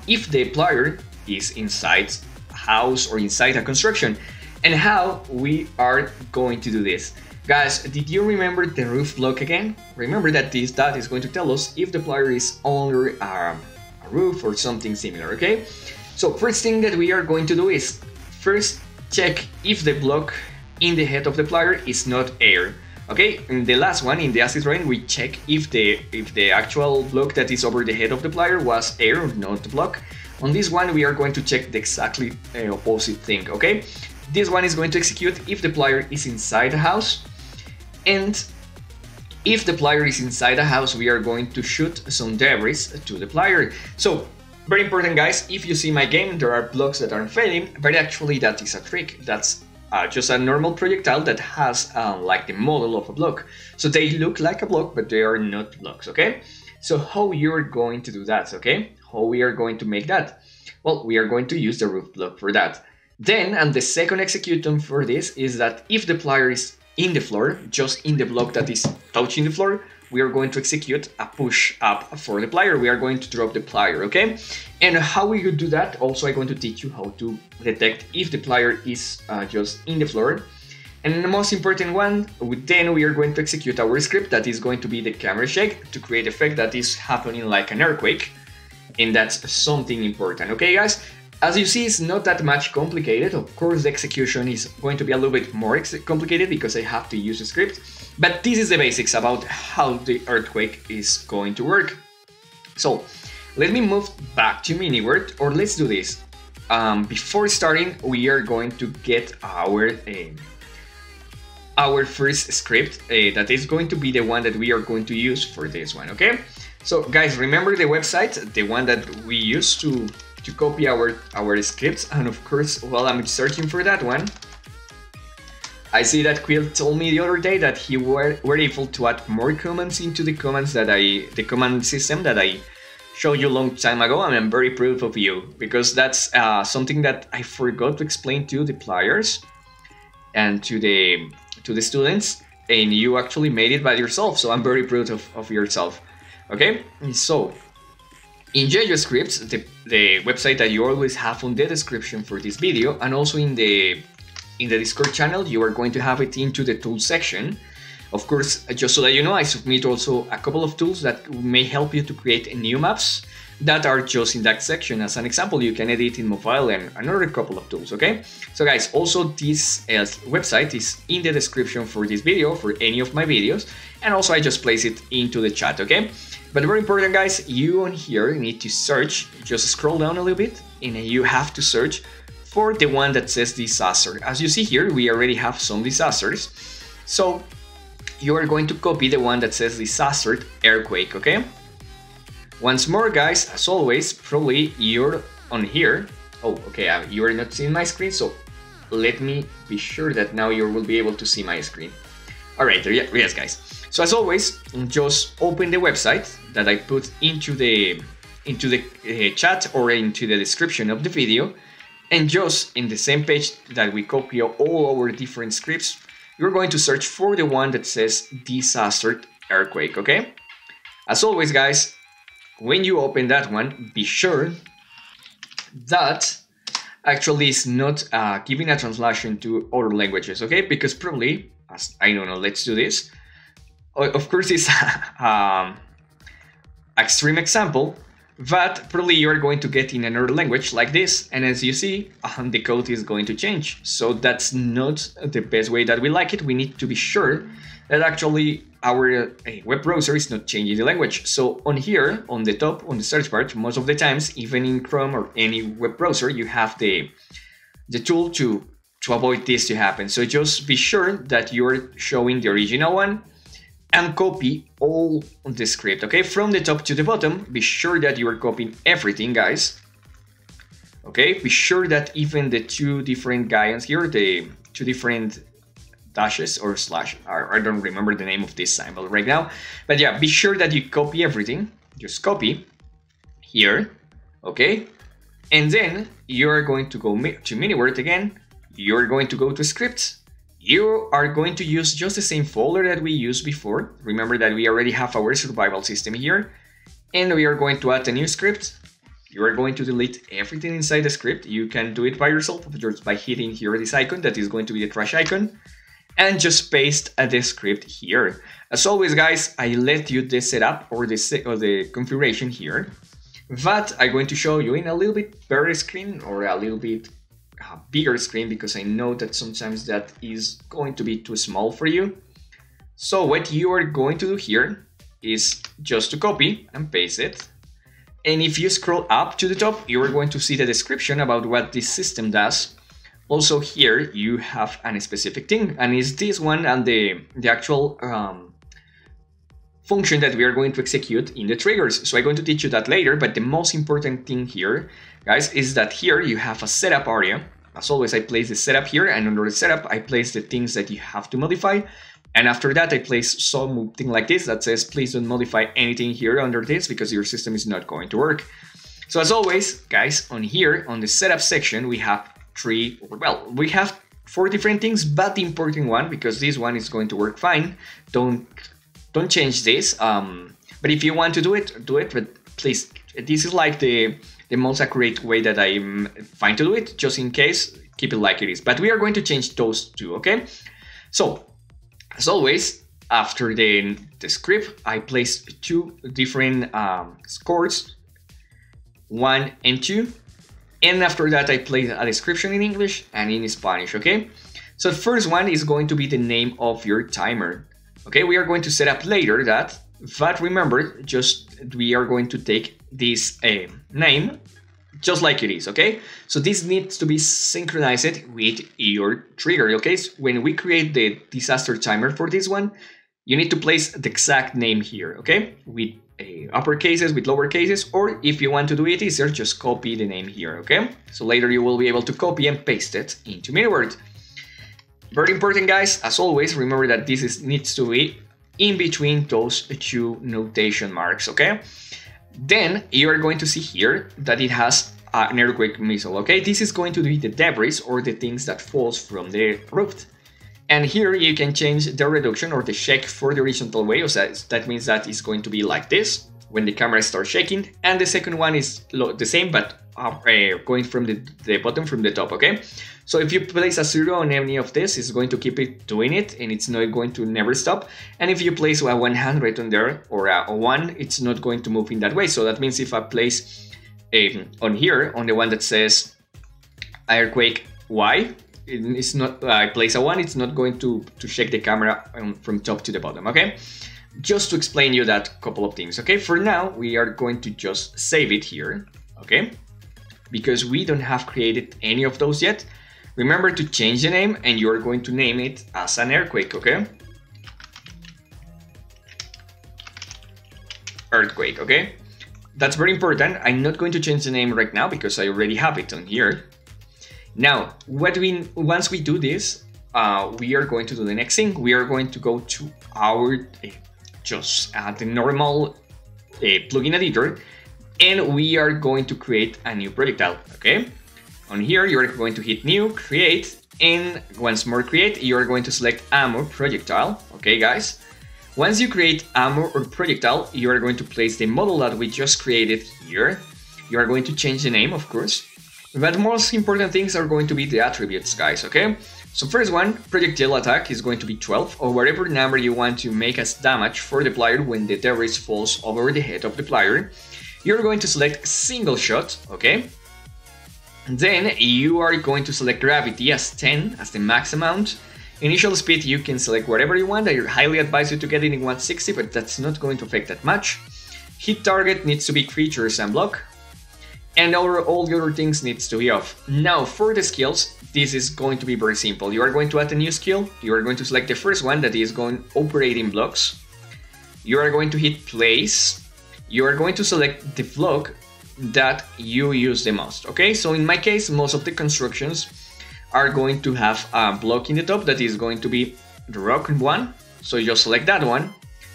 if the player is inside a house or inside a construction, and how we are going to do this. Guys, did you remember the roof block again? Remember that that is going to tell us if the player is under a roof or something similar, okay? So first thing that we are going to do is first check if the block in the head of the player is not air. Okay, in the last one, in the acid rain, we check if the actual block that is over the head of the player was air, not the block. On this one, we are going to check the exactly opposite thing, okay? This one is going to execute if the player is inside the house. And If the player is inside a house, we are going to shoot some debris to the player. So, very important guys, if you see my game, there are blocks that aren't failing, but actually that is a trick. That's just a normal projectile that has like the model of a block. So they look like a block, but they are not blocks, okay? So how you're going to do that, okay? How we are going to make that? Well, we are going to use the roof block for that. Then, and the second execution for this is that if the player is in the floor, just in the block that is touching the floor, we are going to execute a push up for the player. We are going to drop the player, okay? And how we would do that, also I'm going to teach you how to detect if the player is just in the floor. And the most important one, then we are going to execute our script that is going to be the camera shake to create effect that is happening like an earthquake. And that's something important, okay guys? As you see, it's not that much complicated. Of course, the execution is going to be a little bit more complicated because I have to use a script. But this is the basics about how the earthquake is going to work. So let me move back to MiniWord, or let's do this. Before starting, we are going to get our first script that is going to be the one that we are going to use for this one, okay? So guys, remember the website, the one that we use to copy our scripts, and of course, while I'm searching for that one, I see that Quill told me the other day that he were able to add more commands into the commands that the command system that I showed you a long time ago, and I'm very proud of you, because that's something that I forgot to explain to the players and to the students, and you actually made it by yourself, so I'm very proud of yourself. Okay, so in YeyoScripts, the website that you always have on the description for this video, and also in the Discord channel, you are going to have it into the tools section. Of course, just so that you know, I submit also a couple of tools that may help you to create new maps that are just in that section. As an example, you can edit in mobile and another couple of tools, okay? So guys, also this website is in the description for this video, for any of my videos, and also I just place it into the chat, okay? But very important guys, you on here need to search, just scroll down a little bit, and you have to search for the one that says disaster. As you see here, we already have some disasters. So you are going to copy the one that says disaster earthquake, okay? Once more guys, as always, probably you're on here. Oh, okay, you are not seeing my screen, so let me be sure that now you will be able to see my screen. All right, yes guys. So as always, just open the website that I put into the chat or into the description of the video, and just in the same page that we copy all our different scripts, you're going to search for the one that says disaster earthquake, okay? As always guys, when you open that one, be sure that actually is not giving a translation to other languages, okay? Because probably, as I don't know, let's do this. Of course, it's extreme example, but probably you're going to get in another language like this, and as you see, the code is going to change. So that's not the best way that we like it. We need to be sure that actually our web browser is not changing the language. So on here, on the top, on the search bar, most of the times, even in Chrome or any web browser, you have the tool to avoid this to happen. So just be sure that you're showing the original one and copy all the script, okay? From the top to the bottom, be sure that you are copying everything, guys. Okay, be sure that even the two different guidance here, the two different dashes or slash, I don't remember the name of this symbol right now, but yeah, be sure that you copy everything. Just copy here, okay? And then you're going to go to MiniWord again. You're going to go to scripts. You are going to use just the same folder that we used before. Remember that we already have our survival system here. And we are going to add a new script. You are going to delete everything inside the script. You can do it by yourself just by hitting here this icon that is going to be the trash icon. And just paste the script here. As always guys, I let you the setup or the configuration here. But I'm going to show you in a little bit better screen or a little bit bigger screen, because I know that sometimes that is going to be too small for you. So what you are going to do here is just to copy and paste it. And if you scroll up to the top, you are going to see the description about what this system does. Also here you have a specific thing, and it's this one and the actual function that we are going to execute in the triggers. So I'm going to teach you that later, but the most important thing here, guys, is that here you have a setup area. As always, I place the setup here, and under the setup, I place the things that you have to modify. And after that, I place something like this that says, please don't modify anything here under this because your system is not going to work. So as always, guys, on here, on the setup section, we have we have 4 different things, but the important one, because this one is going to work fine, don't change this. But if you want to do it, but please, this is like the most accurate way that I'm fine to do it. Just in case, keep it like it is. But we are going to change those 2, okay? So, as always, after the script, I place 2 different scores, 1 and 2. And after that, I place a description in English and in Spanish, okay? So the first one is going to be the name of your timer. Okay, we are going to set up later that, but remember, we are going to take this name just like it is, okay? So this needs to be synchronized with your trigger, okay? So when we create the disaster timer for this one, you need to place the exact name here, okay? With upper cases, with lower cases, or if you want to do it easier, just copy the name here, okay? So later you will be able to copy and paste it into MiniWord. Very important, guys, as always, remember that this needs to be in between those 2 notation marks, okay? Then you are going to see here that it has an earthquake missile, okay? This is going to be the debris or the things that falls from the roof. And here you can change the reduction or the shake for the horizontal way. So that means that it's going to be like this when the camera starts shaking. And the second one is the same, but going from the bottom from the top, okay? So if you place a 0 on any of this, it's going to keep it doing it, and it's not going to never stop. And if you place a 100 on there, or a 1, it's not going to move in that way. So that means if I place on here, on the one that says earthquake Y, it's not, I place a 1, it's not going to shake the camera from top to the bottom, okay? Just to explain you that couple of things, okay? For now, we are going to just save it here, okay? Because we don't have created any of those yet. Remember to change the name, and you're going to name it as an earthquake, okay? Earthquake, okay? That's very important. I'm not going to change the name right now because I already have it on here. Now, once we do this, we are going to do the next thing. We are going to go to our the normal plugin editor, and we are going to create a new projectile, okay? On here, you're going to hit new, create, and once more create, you are going to select ammo projectile, okay, guys? Once you create ammo or projectile, you are going to place the model that we just created here. You are going to change the name, of course. But the most important things are going to be the attributes, guys, okay? So first one, projectile attack is going to be 12, or whatever number you want to make as damage for the player when the debris falls over the head of the player. You're going to select single shot, okay? Then you are going to select gravity as 10 as the max amount. Initial speed, you can select whatever you want. I highly advise you to get it in 160, but that's not going to affect that much. Hit target needs to be creatures and block. And all the other things needs to be off. Now for the skills, this is going to be very simple. You are going to add a new skill. You are going to select the first one that is going operating blocks. You are going to hit place. You are going to select the block that you use the most, okay? So in my case, most of the constructions are going to have a block in the top that is going to be the rock one. So you just select that one,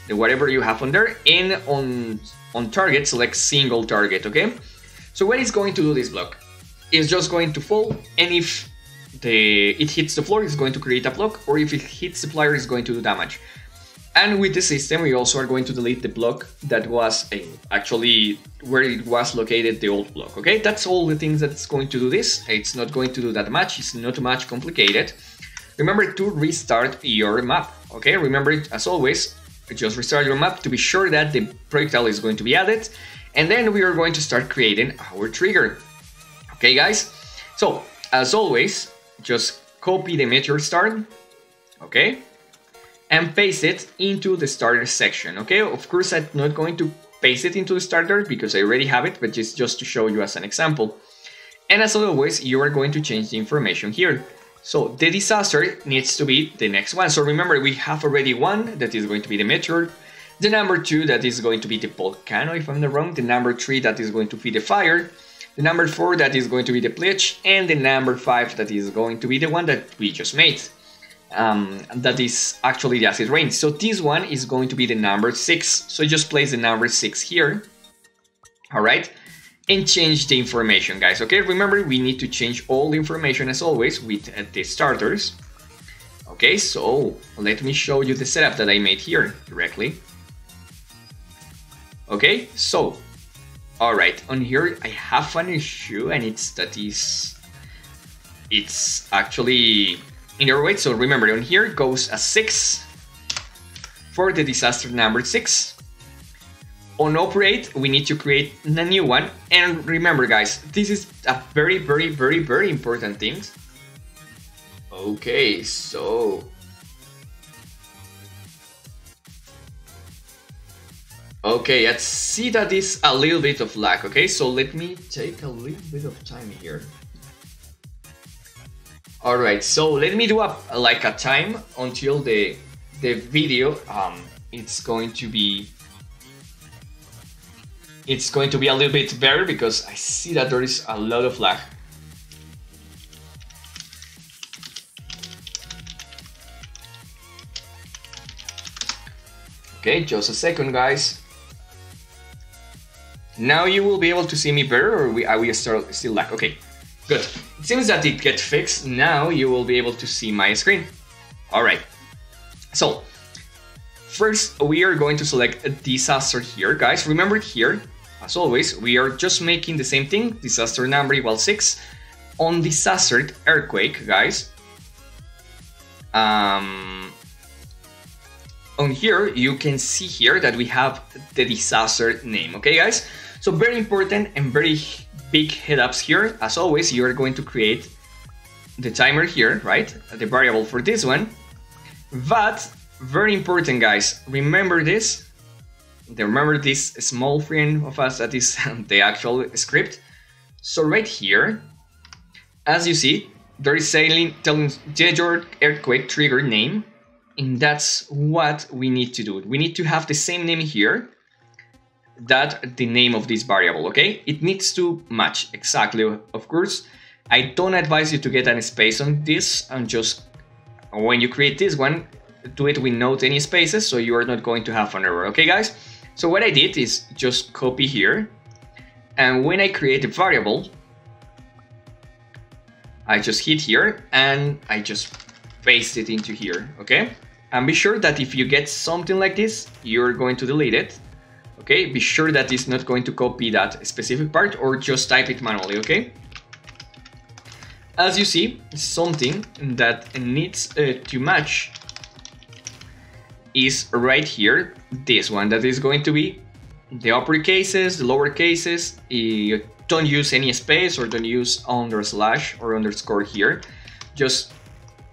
the whatever you have on there, and on target, select single target, okay? So what is going to do this block? It's just going to fall, and if it hits the floor, it's going to create a block, or if it hits the player, it's going to do damage. And with the system, we also are going to delete the block that was actually where it was located, the old block, okay? That's all the things that it's going to do this. It's not going to do that much, it's not much complicated. Remember to restart your map, okay? Remember, as always, just restart your map to be sure that the projectile is going to be added. And then we are going to start creating our trigger. Okay, guys? So, as always, just copy the meteor start, okay? And paste it into the starter section, okay? Of course, I'm not going to paste it into the starter because I already have it, but just to show you as an example. And as always, you are going to change the information here. So the disaster needs to be the next one. So remember, we have already one that is going to be the meteor. The number 2 that is going to be the volcano, if I'm not wrong. The number 3 that is going to be the fire. The number 4 that is going to be the pledge. And the number 5 that is going to be the one that we just made. That is actually the acid rain. So this one is going to be the number 6. So just place the number 6 here. Alright. And change the information, guys. Okay, remember we need to change all the information as always with the starters. Okay, so let me show you the setup that I made here directly. Okay, so alright, on here I have an issue, and it's actually in the right. So remember, on here goes a 6 for the disaster number 6. On operate, we need to create a new one. And remember, guys, this is a very important thing. Okay, so okay, let's see that is a little bit of lag. Okay, so let me take a little bit of time here. All right, so let me do a time until the video. It's going to be a little bit better because I see that there is a lot of lag. Okay, just a second, guys. Now you will be able to see me better, or we still lag? Okay, good. It seems that it gets fixed. Now you will be able to see my screen. All right. So first, we are going to select a disaster here, guys. Remember here, as always, we are just making the same thing. Disaster number equals 6 on disaster earthquake, guys. On here, you can see here that we have the disaster name. Okay, guys. So very important and very big head-ups here. As always, you are going to create the timer here, right? The variable for this one. But very important, guys. Remember this. Remember this small friend of us that is the actual script. So right here, as you see, there is telling your earthquake trigger name, and that's what we need to do. We need to have the same name here that the name of this variable, okay? It needs to match exactly, of course. I don't advise you to get any space on this, and just when you create this one, do it without any spaces, so you are not going to have an error, okay, guys? So what I did is just copy here, and when I create a variable, I just hit here and I just paste it into here, okay? And be sure that if you get something like this, you're going to delete it, okay? Be sure that it's not going to copy that specific part, or just type it manually, okay? As you see, something that needs to match is right here, this one that is going to be the upper cases, the lower cases. You don't use any space, or don't use / or underscore here. Just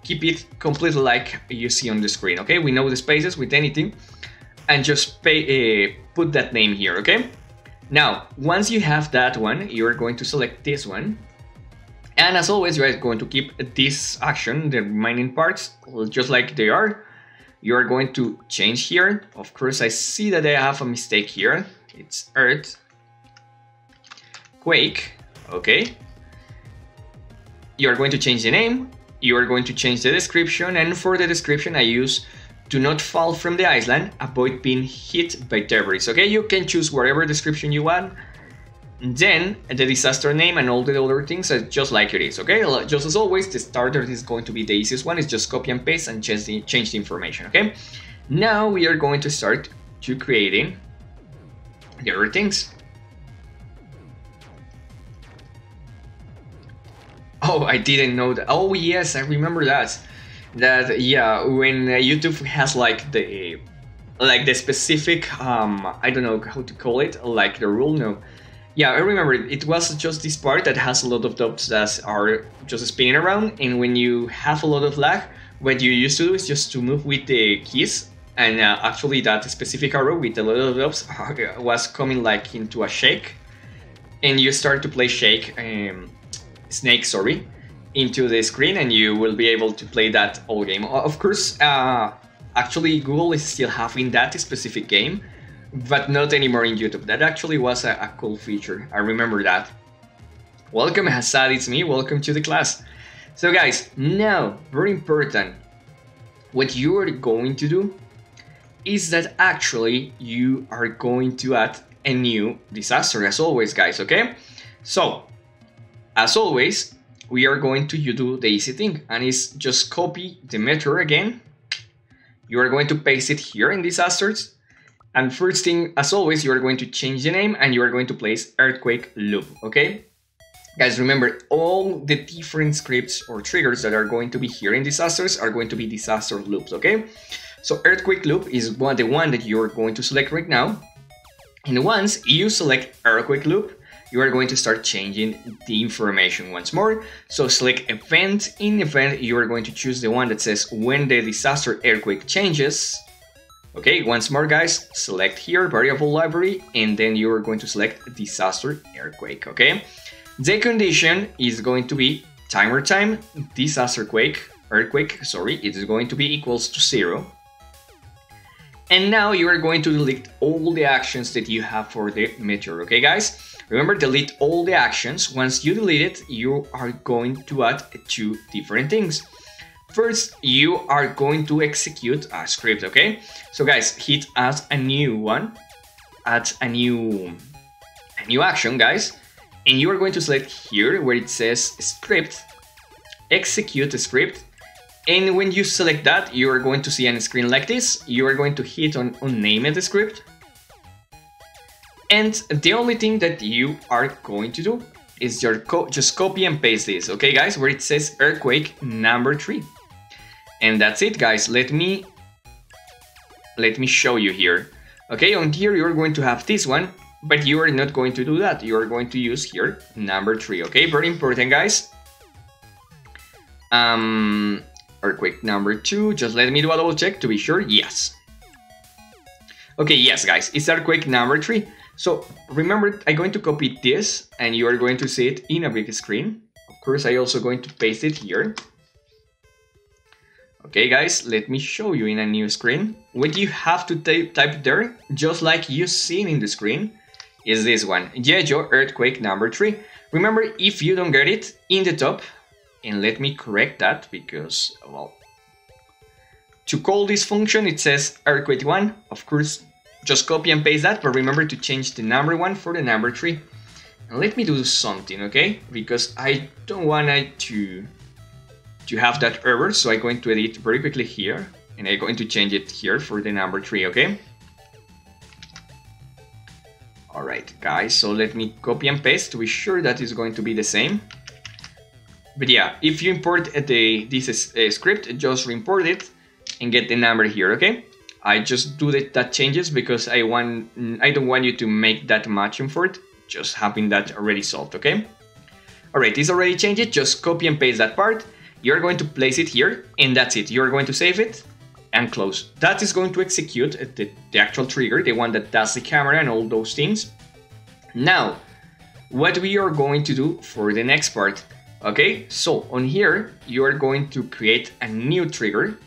keep it completely like you see on the screen, okay? We know the spaces with anything, and just put that name here, okay? Now, once you have that one, you're going to select this one. And as always, you are going to keep this action, the remaining parts, just like they are. You are going to change here. Of course, I see that I have a mistake here. It's Earth, Quake, okay. You are going to change the name. You are going to change the description. And for the description, I use do not fall from the island, avoid being hit by debris, okay. You can choose whatever description you want. Then the disaster name and all the other things are just like it is, okay? Just as always, the starter is going to be the easiest one. It's just copy and paste and change the information, okay? Now we are going to start to creating the other things. Oh, I didn't know that. Oh yes, I remember that. Yeah, when YouTube has like the specific I don't know how to call it, like the rule. No. Yeah, I remember it was just this part that has a lot of dots that are just spinning around, and when you have a lot of lag, what you used to do is just to move with the keys, and actually that specific arrow with a lot of dots was coming like into a shake, and you start to play Snake, sorry, into the screen, and you will be able to play that whole game. Of course, Actually, Google is still having that specific game, but not anymore in YouTube. That actually was a cool feature. I remember that. Welcome, Hassad, it's me. Welcome to the class. So guys, now, very important, what you are going to do is that actually you are going to add a new disaster as always, guys, okay? So, as always, we are going to do the easy thing, and it's just copy the meteor again. You are going to paste it here in disasters. And first thing, as always, you are going to change the name and you are going to place earthquake loop, okay? Guys, remember, all the different scripts or triggers that are going to be here in disasters are going to be disaster loops, okay? So earthquake loop is the one that you're going to select right now. And once you select earthquake loop, you are going to start changing the information once more. So select event. In event, you are going to choose the one that says when the disaster earthquake changes. Okay, once more, guys, select here variable library, and then you are going to select disaster earthquake, okay? The condition is going to be timer time disaster earthquake, sorry, it is going to be equals to 0. And now you are going to delete all the actions that you have for the meteor, okay, guys? Remember, delete all the actions. Once you delete it, you are going to add 2 different things. First, you are going to execute a script, okay? So guys, hit add a new one, add a new action, guys. And you are going to select here where it says script, execute a script. And when you select that, you are going to see a screen like this. You are going to hit on name the script. And the only thing that you are going to do is just copy and paste this, okay, guys, where it says earthquake number 3. And that's it, guys. Let me show you here. Okay, on here you're going to have this one, but you are not going to do that. You are going to use here number 3, okay? Very important, guys. Earthquake number 2, just let me do a double check to be sure. Yes. Okay, yes, guys, it's earthquake number 3. So remember, I'm going to copy this and you are going to see it in a big screen. Of course, I'm also going to paste it here. Okay, guys, let me show you in a new screen. What you have to type there, just like you seen in the screen, is this one, YeyoCore earthquake number 3. Remember, if you don't get it, in the top, and let me correct that because, well, to call this function, it says earthquake 1, of course. Just copy and paste that, but remember to change the number 1 for the number 3. And let me do something, okay? Because I don't want it to have that error, so I'm going to edit very quickly here, and I'm going to change it here for the number 3, okay? Alright, guys, so let me copy and paste to be sure that it's going to be the same. But yeah, if you import this script, just re-import it and get the number here, okay? I just do that changes because I don't want you to make that much effort, just having that already solved, okay? Alright, it's already changed, just copy and paste that part. You're going to place it here, and that's it. You're going to save it and close. That is going to execute the actual trigger, the one that does the camera and all those things. Now, what we are going to do for the next part, okay? So on here, you are going to create a new trigger.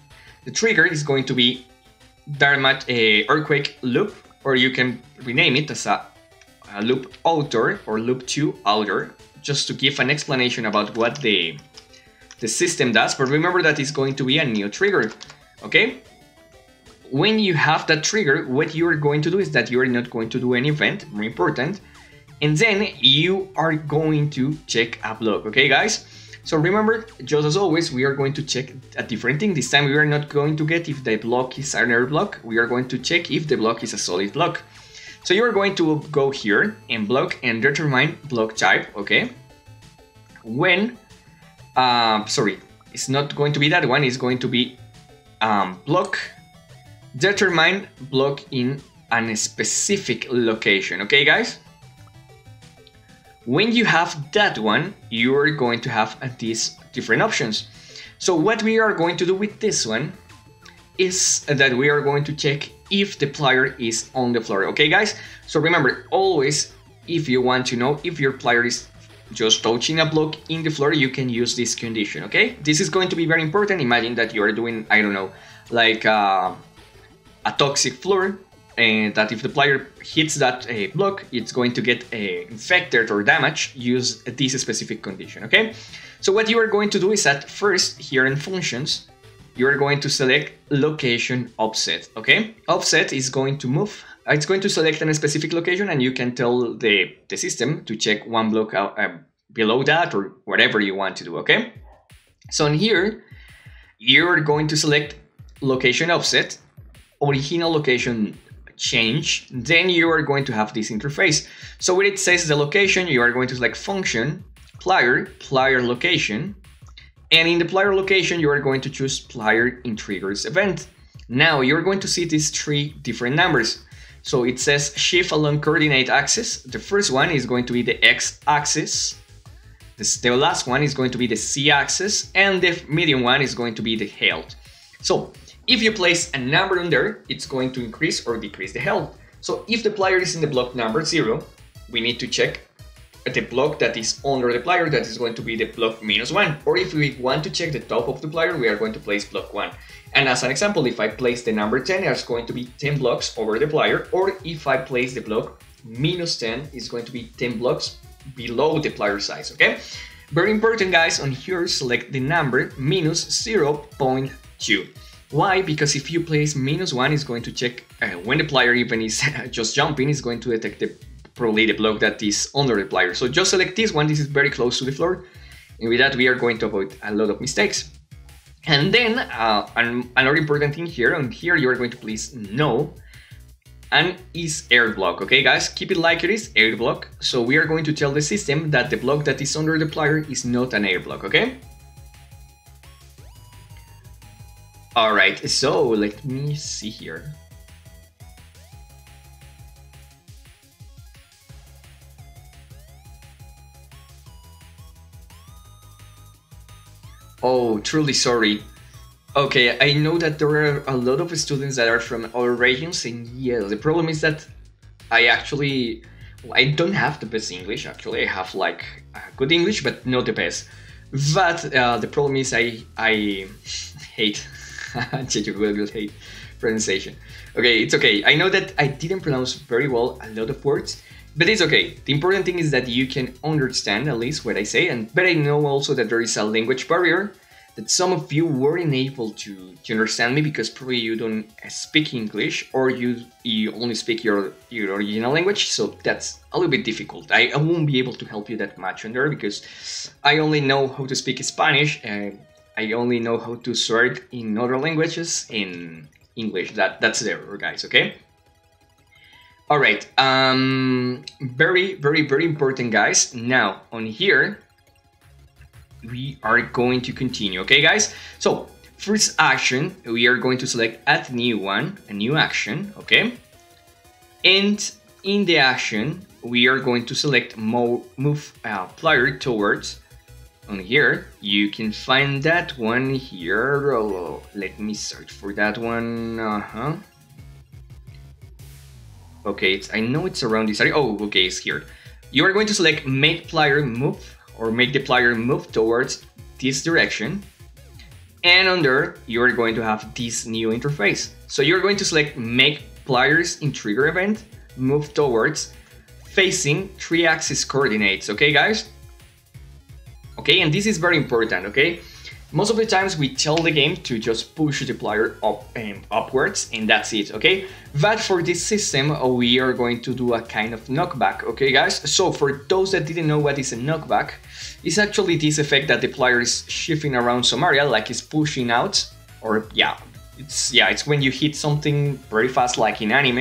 The trigger is going to be earthquake loop, or you can rename it as a loop author or loop 2 author, just to give an explanation about what the system does. But remember that it's going to be a new trigger, okay? When you have that trigger, what you are going to do is that you are not going to do any event, more important, and then you are going to check a block, okay, guys? So remember, just as always, we are going to check a different thing. This time we are not going to get if the block is an error block. We are going to check if the block is a solid block. So you are going to go here and block and determine block type, okay? When, sorry, it's not going to be that one. It's going to be block, determine block in a specific location, okay, guys? When you have that one, you are going to have these different options. So what we are going to do with this one is that we are going to check if the player is on the floor, okay, guys? So remember, always, if you want to know if your player is just touching a block in the floor, you can use this condition, okay? This is going to be very important. Imagine that you are doing, I don't know, like a toxic floor, and that if the player hits that block, it's going to get infected or damaged, use this specific condition, okay? So what you are going to do is that first, here in functions, you are going to select location offset, okay? Offset is going to move, it's going to select a specific location, and you can tell the system to check one block out, below that, or whatever you want to do, okay? So in here, you're going to select location offset, original location change, then you are going to have this interface. So when it says the location, you are going to select function, player location, and in the player location, you are going to choose player in triggers event. Now you're going to see these three different numbers. So it says shift along coordinate axis. The first one is going to be the X axis. The last one is going to be the Z axis, and the medium one is going to be the health. So if you place a number on there, it's going to increase or decrease the health. So if the player is in the block number 0, we need to check the block that is under the player, that is going to be the block -1. Or if we want to check the top of the player, we are going to place block 1. And as an example, if I place the number 10, it's going to be 10 blocks over the player. Or if I place the block -10, it's going to be 10 blocks below the player size, okay? Very important, guys, on here, select the number -0.2. Why? Because if you place -1, it's going to check when the player even is just jumping, it's going to detect probably the block that is under the player. So just select this one, this is very close to the floor. And with that, we are going to avoid a lot of mistakes. And then another important thing here, on here you are going to place no, and is air block, okay guys? Keep it like it is, air block. So we are going to tell the system that the block that is under the player is not an air block, okay? Alright, so let me see here. Oh, truly sorry. Okay, I know that there are a lot of students that are from other regions, and yeah, the problem is that I don't have the best English, actually. I have like good English, but not the best. But the problem is I hate hate pronunciation. Okay, it's okay. I know that I didn't pronounce very well a lot of words, but it's okay. The important thing is that you can understand at least what I say, but I know also that there is a language barrier, that some of you weren't able to understand me because probably you don't speak English, or you only speak your original language, so that's a little bit difficult. I won't be able to help you that much on there because I only know how to speak Spanish, and I only know how to sort in other languages in English. That's there, guys, okay? All right, very, very, very important, guys. Now, on here, we are going to continue, okay, guys? So, first action, we are going to select add new one, a new action, okay? And in the action, we are going to select move player towards. On here, you can find that one here. Oh, let me search for that one. Okay, I know it's around this area. Oh, okay, it's here. You are going to select make player move, or make the player move towards this direction. And under, you are going to have this new interface. So you're going to select make players in trigger event move towards facing 3-axis coordinates, okay, guys? Okay, and this is very important, okay? Most of the times we tell the game to just push the player upwards, and that's it, okay? But for this system, we are going to do a kind of knockback, okay, guys? So for those that didn't know what is a knockback, it's actually this effect that the player is shifting around some area, like it's pushing out, or it's when you hit something very fast, like in anime,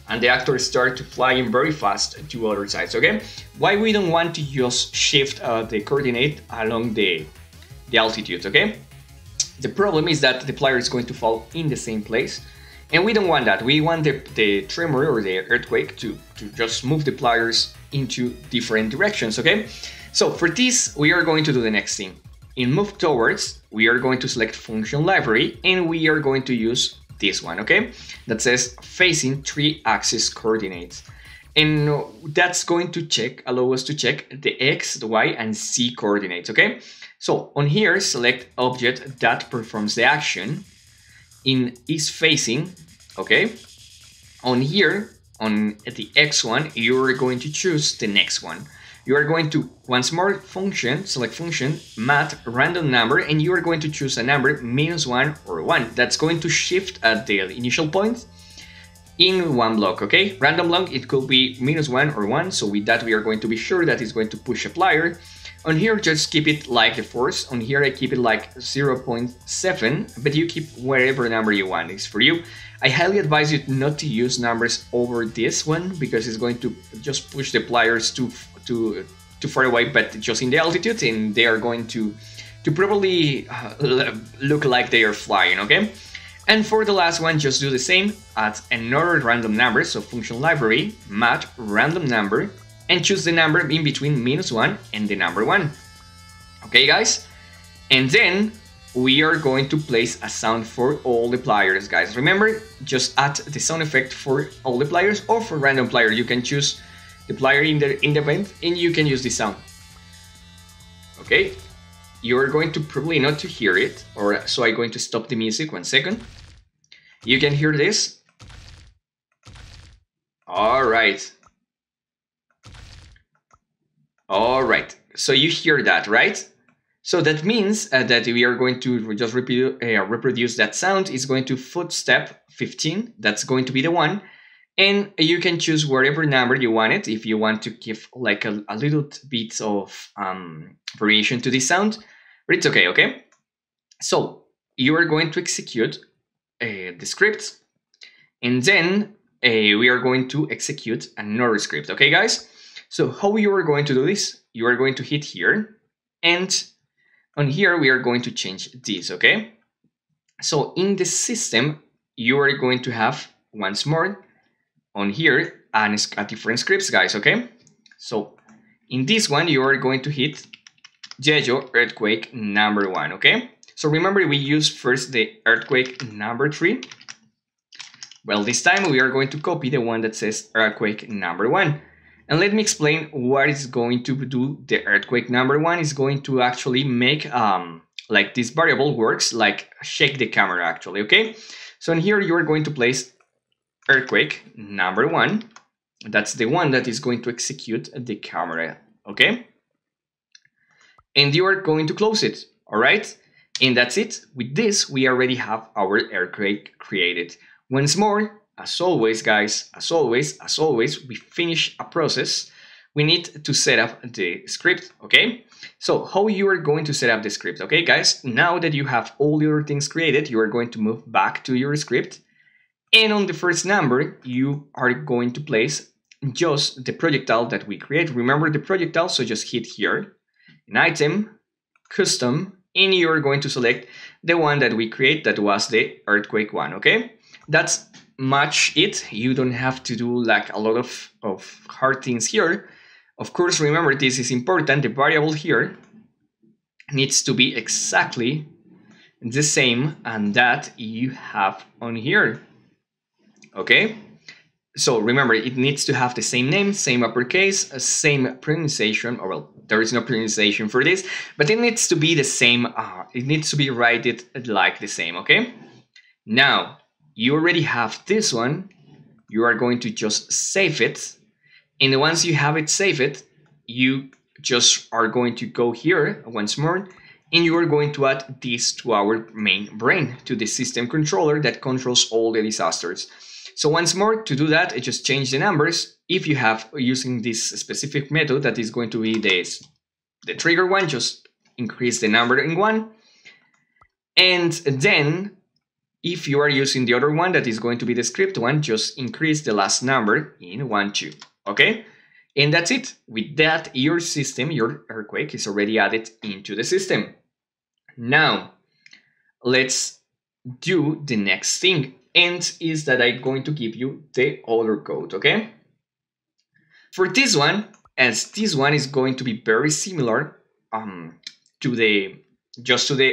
and the actors start to fly in very fast to other sides, okay? Why we don't want to just shift the coordinate along the altitude, okay? The problem is that the player is going to fall in the same place, and we don't want that. We want the tremor or the earthquake to just move the players into different directions, okay? So for this, we are going to do the next thing. In move towards, we are going to select function library, and we are going to use this one, okay? That says facing 3-axis coordinates. And that's going to allow us to check the X, the Y, and Z coordinates, okay? So on here, select object that performs the action in is facing, okay? On here, at the X one, you're going to choose the next one. You are going to, once more, select function, mat random number, and you are going to choose a number -1 or 1. That's going to shift at the initial point in one block, okay? Random block, it could be -1 or 1, so with that we are going to be sure that it's going to push a player. On here, just keep it like the force. On here, I keep it like 0.7, but you keep whatever number you want. It's for you. I highly advise you not to use numbers over this one because it's going to just push the players too far away, but just in the altitude, and they are going to probably look like they are flying, okay? And for the last one, just do the same. Add another random number, so function library, mat random number, and choose the number in between -1 and the number 1. Okay, guys? And then we are going to place a sound for all the players, guys. Remember, just add the sound effect for all the players or for random player. You can choose the player in the event and you can use the sound. Okay? You're going to probably not to hear it, or so I'm going to stop the music 1 second. You can hear this. All right. All right, so you hear that, right? So that means that we are going to just reproduce that sound. It's going to footstep 15. That's going to be the one. And you can choose whatever number you want it. If you want to give like a little bit of variation to the sound, but it's okay, okay? So you are going to execute the script, and then we are going to execute another script, okay, guys? So how you are going to do this? You are going to hit here, and on here we are going to change this, okay? So in the system, you are going to have once more on here a different scripts, guys, okay? So in this one, you are going to hit Yeyo earthquake number 1, okay? So remember, we use first the earthquake number 3. Well, this time we are going to copy the one that says earthquake number 1. And let me explain what is going to do. The earthquake number 1 is going to actually make like this variable works, like shake the camera actually, okay? So in here you are going to place earthquake number 1. That's the one that is going to execute the camera, okay? And you are going to close it, all right? And that's it. With this, we already have our earthquake created. Once more, as always, guys, as always, we finish a process. We need to set up the script, okay? So how you are going to set up the script, okay, guys? Now that you have all your things created, you are going to move back to your script. And on the first number, you are going to place just the projectile that we create. Remember the projectile, so just hit here, an item, custom, and you're going to select the one that we create, that was the earthquake one, okay? That's much it. You don't have to do like a lot of hard things here. Of course, remember, this is important. The variable here needs to be exactly the same and that you have on here, okay? So remember, it needs to have the same name, same uppercase, same pronunciation, or well, there is no pronunciation for this, but it needs to be the same, it needs to be written like the same, okay? Now, you already have this one, you are going to just save it, and once you have it saved, you just are going to go here once more, and you are going to add this to our main brain, to the system controller that controls all the disasters. So once more, to do that, I just change the numbers. If you have using this specific method that is going to be the trigger one, just increase the number in 1. And then if you are using the other one that is going to be the script one, just increase the last number in 1, 2, okay? And that's it. With that, your system, your earthquake is already added into the system. Now, let's do the next thing. And is that I'm going to give you the other code, okay? For this one, as this one is going to be very similar to the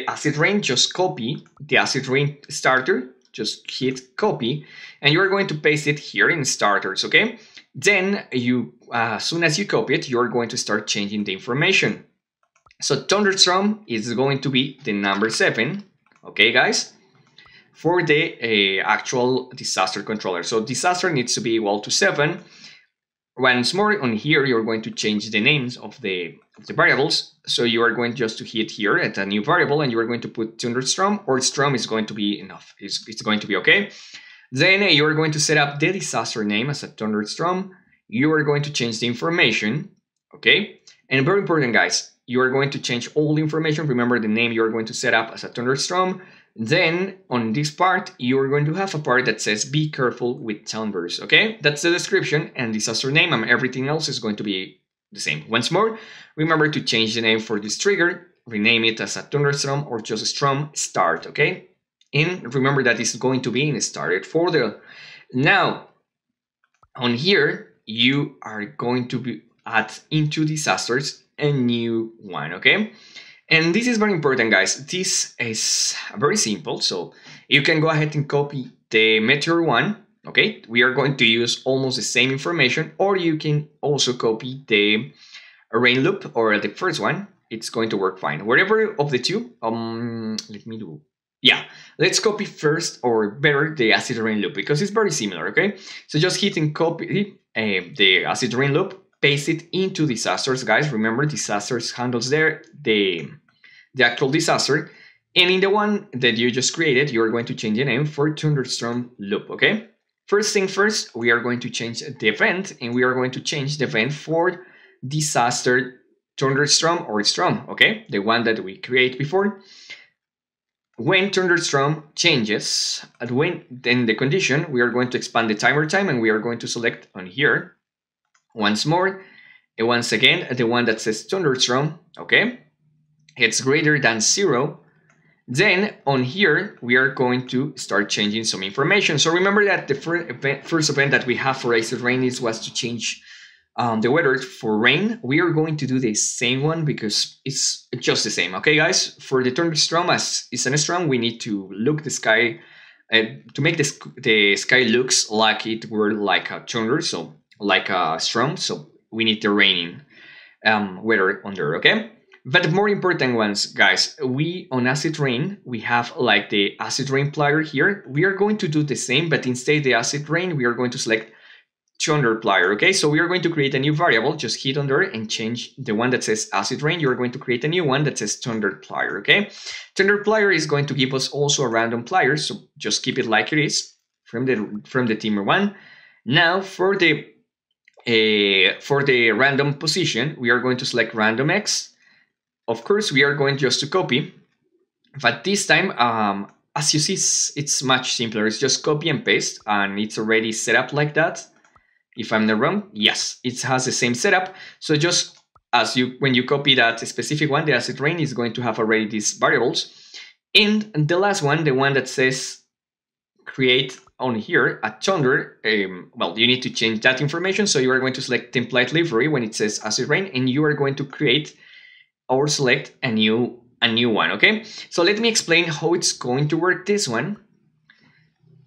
acid rain, just copy the acid rain starter, just hit copy, and you're going to paste it here in starters, okay? Then you, as soon as you copy it, you're going to start changing the information. So Thunderstorm is going to be the number 7, okay guys, for the actual disaster controller. So disaster needs to be equal to 7. Once more on here, you're going to change the names of the variables. So you are going just to hit here at a new variable and you are going to put Thunderstorm, or Strom is going to be enough. It's going to be okay. Then you are going to set up the disaster name as a Thunderstorm. You are going to change the information, okay? And very important, guys, you are going to change all the information. Remember the name you are going to set up as a Thunderstorm. Then on this part, you are going to have a part that says be careful with thunders, okay? That's the description and disaster name, and everything else is going to be the same. Once more, remember to change the name for this trigger, rename it as a Thunderstorm or just a Strom start, okay? And remember that it's going to be in a started folder. Now, on here, you are going to add into disasters a new one, okay? And this is very important, guys. This is very simple. So you can go ahead and copy the meteor one, okay? We are going to use almost the same information, or you can also copy the rain loop or the first one. It's going to work fine. Whatever of the two, let's copy first, or better, the acid rain loop, because it's very similar, okay? So just hit and copy the acid rain loop, paste it into disasters, guys. Remember, disasters handles there the actual disaster. And in the one that you just created, you're going to change the name for Thunderstorm loop, okay? First thing first, we are going to change the event, and we are going to change the event for disaster Thunderstorm or Strom, okay? The one that we create before. When Thunderstorm changes, then the condition, we are going to expand the timer time, and we are going to select on here once more, and once again, the one that says Thunderstorm, okay? It's greater than 0. Then on here, we are going to start changing some information. So remember that the first event that we have for acid rain was to change the weather for rain. We are going to do the same one because it's just the same, okay guys? For the Thunderstorm, as it's an storm, we need to look the sky, to make the sky looks like it were like a thunder, so like a storm, so we need the raining weather under, okay? But the more important ones, guys, we on acid rain, we have like the acid rain plier here. We are going to do the same, but instead the acid rain, we are going to select thunder plier, okay? So we are going to create a new variable, just hit under and change the one that says acid rain. You're going to create a new one that says thunder plier, okay? Thunder plier is going to give us also a random plier, so just keep it like it is from the timer one. Now for the random position, we are going to select random X. Of course, we are going just to copy, but this time, as you see, it's much simpler. It's just copy and paste, and it's already set up like that. If I'm not wrong, yes, it has the same setup. So just as when you copy that specific one, the acid rain is going to have already these variables. And the last one, the one that says create on here a thunder, well, you need to change that information. So you are going to select template library when it says acid rain, and you are going to create or select a new one, okay? So let me explain how it's going to work this one.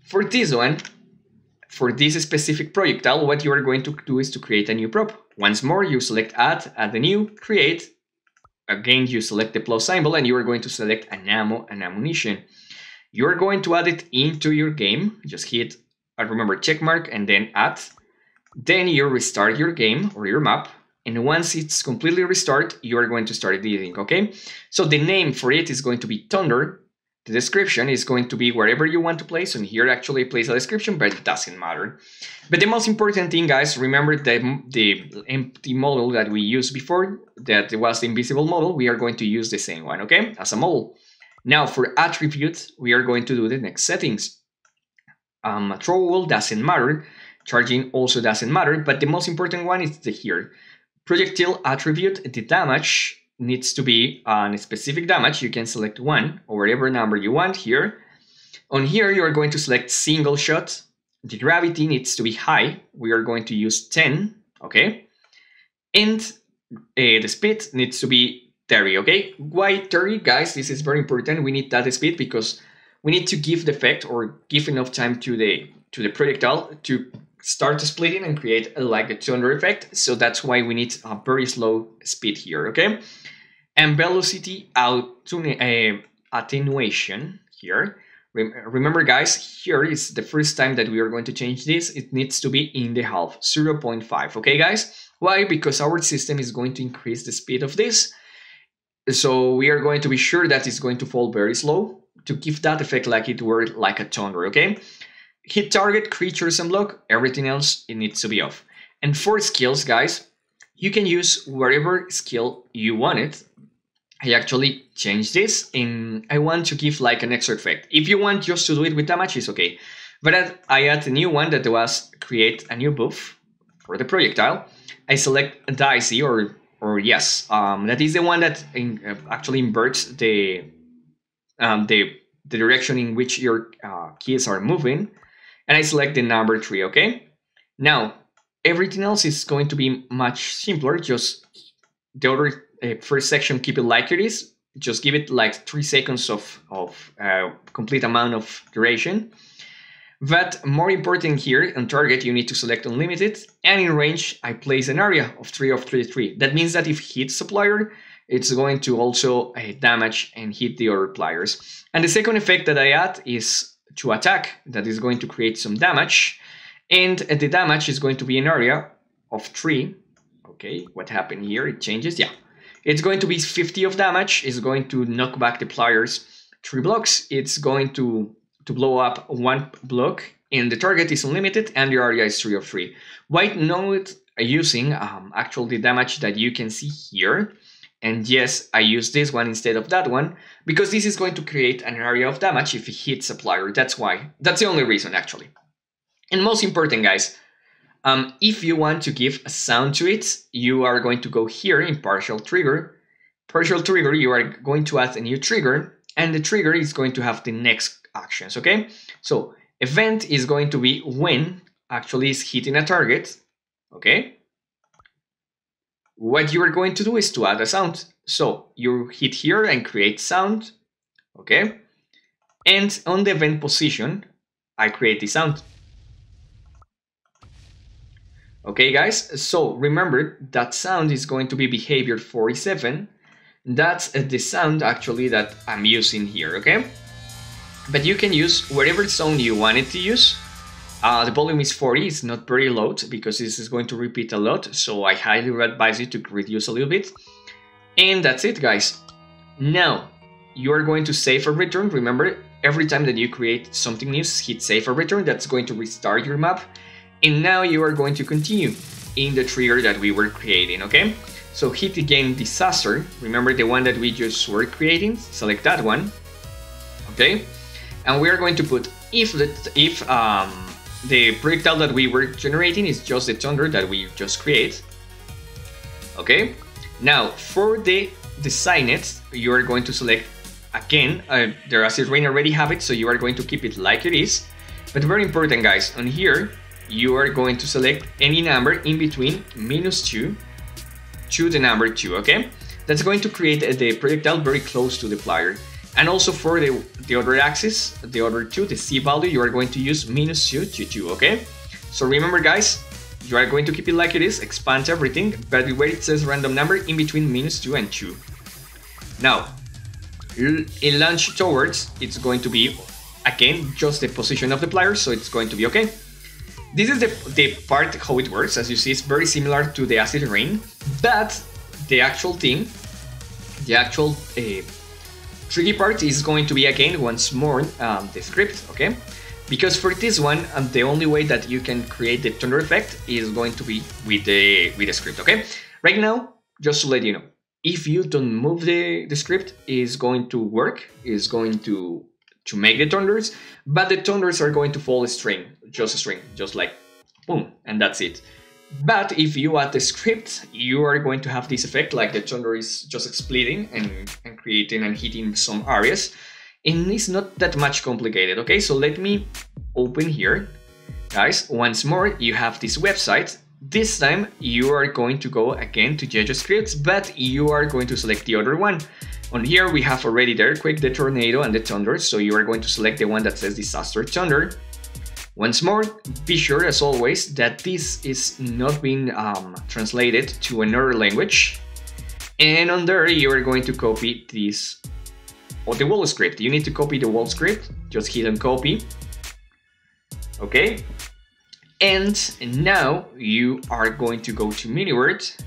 For this one, for this specific projectile, what you are going to do is to create a new prop. Once more, you select add the new, create. Again, you select the plus symbol, and you are going to select an ammunition. You're going to add it into your game. Just hit, remember, check mark, and then add. Then you restart your game or your map. And once it's completely restarted, you are going to start editing, okay? So the name for it is going to be Thunder. The description is going to be wherever you want to place. And here actually place a description, but it doesn't matter. But the most important thing, guys, remember the empty model that we used before, that was the invisible model. We are going to use the same one, okay? As a model. Now for attributes, we are going to do the next settings. Throwable doesn't matter. Charging also doesn't matter. But the most important one is here. Projectile attribute, the damage needs to be a specific damage. You can select 1 or whatever number you want here. On here, you are going to select single shot. The gravity needs to be high. We are going to use 10, okay? And the speed needs to be 30, okay? Why 30, guys? This is very important. We need that speed because we need to give the effect or give enough time to the projectile to start splitting and create like the thunder effect. So that's why we need a very slow speed here, okay? and velocity attenuation here. Remember guys, here is the first time that we are going to change this. It needs to be in the half, 0.5. Okay guys, why? Because our system is going to increase the speed of this, so we are going to be sure that it's going to fall very slow to give that effect like it were like a thunder. Okay, hit target, creatures, and block. Everything else, it needs to be off. And for skills guys, you can use whatever skill you wanted. I actually changed this and I want to give like an extra effect. If you want just to do it with damage, it's okay. But I add a new one that was create a new buff for the projectile. I select deity or yes, that is the one that actually inverts the direction in which your keys are moving. And I select the number 3, okay? Now, everything else is going to be much simpler. Just the other first section, keep it like it is. Just give it like 3 seconds of complete amount of duration. But more important here, on target, you need to select unlimited. And in range, I place an area of 3 of 3, 3. That means that if hits supplier, it's going to also damage and hit the other players. And the second effect that I add is to attack. That is going to create some damage. And the damage is going to be an area of 3. Okay, what happened here? It changes, yeah. It's going to be 50 of damage. It's going to knock back the players 3 blocks. It's going to blow up 1 block. And the target is unlimited and the area is 3 of 3. Why not using actually the damage that you can see here? And yes, I use this one instead of that one, because this is going to create an area of damage if it hits a player. That's why. That's the only reason, actually. And most important, guys, if you want to give a sound to it, you are going to go here in partial trigger. Partial trigger, you are going to add a new trigger, and the trigger is going to have the next actions, okay? So event is going to be when actually is hitting a target, okay? What you are going to do is to add a sound. So you hit here and create sound, okay? And on the event position, I create the sound. Okay, guys, so remember that sound is going to be behavior 47. That's the sound actually that I'm using here, okay? But you can use whatever sound you wanted to use. The volume is 40, it's not very loud because this is going to repeat a lot, so I highly advise you to reduce a little bit. And that's it, guys. Now, you are going to save or return. Remember, every time that you create something new, hit save or return. That's going to restart your map. And now you are going to continue in the trigger that we were creating, okay? So hit again disaster. Remember the one that we just were creating? Select that one, okay? And we are going to put if the projectile that we were generating is just the thunder that we just create, okay? Now for the design it, you are going to select again. The acid rain already have it, so you are going to keep it like it is. But very important, guys, on here you are going to select any number in between -2 to the number 2, okay? That's going to create the projectile very close to the player. And also for the other axis, the other 2, the C value, you are going to use -2 to 2, okay? So remember, guys, you are going to keep it like it is, expand everything, but where it says random number in between -2 and 2. Now, in launch towards, it's going to be, again, just the position of the player, so it's going to be okay. This is the part how it works. As you see, it's very similar to the acid rain, but the actual thing, the actual tricky part is going to be, again, once more, the script, okay? Because for this one, the only way that you can create the thunder effect is going to be with the script, okay? Right now, just to let you know, if you don't move the script, it's going to work, it's going to make the thunders, but the thunders are going to fall a string, just like boom, and that's it. But if you add the script, you are going to have this effect, like the thunder is just splitting and creating and hitting some areas. And it's not that much complicated, okay? So let me open here. Guys, once more, you have this website. This time, you are going to go again to YeyoScripts, but you are going to select the other one. On here, we have already the earthquake, the tornado, and the thunder. So you are going to select the one that says disaster thunder. Once more, be sure, as always, that this is not being translated to another language. And on there, you are going to copy this, or the wall script. You need to copy the wall script. Just hit on copy. Okay. And now you are going to go to MiniWord.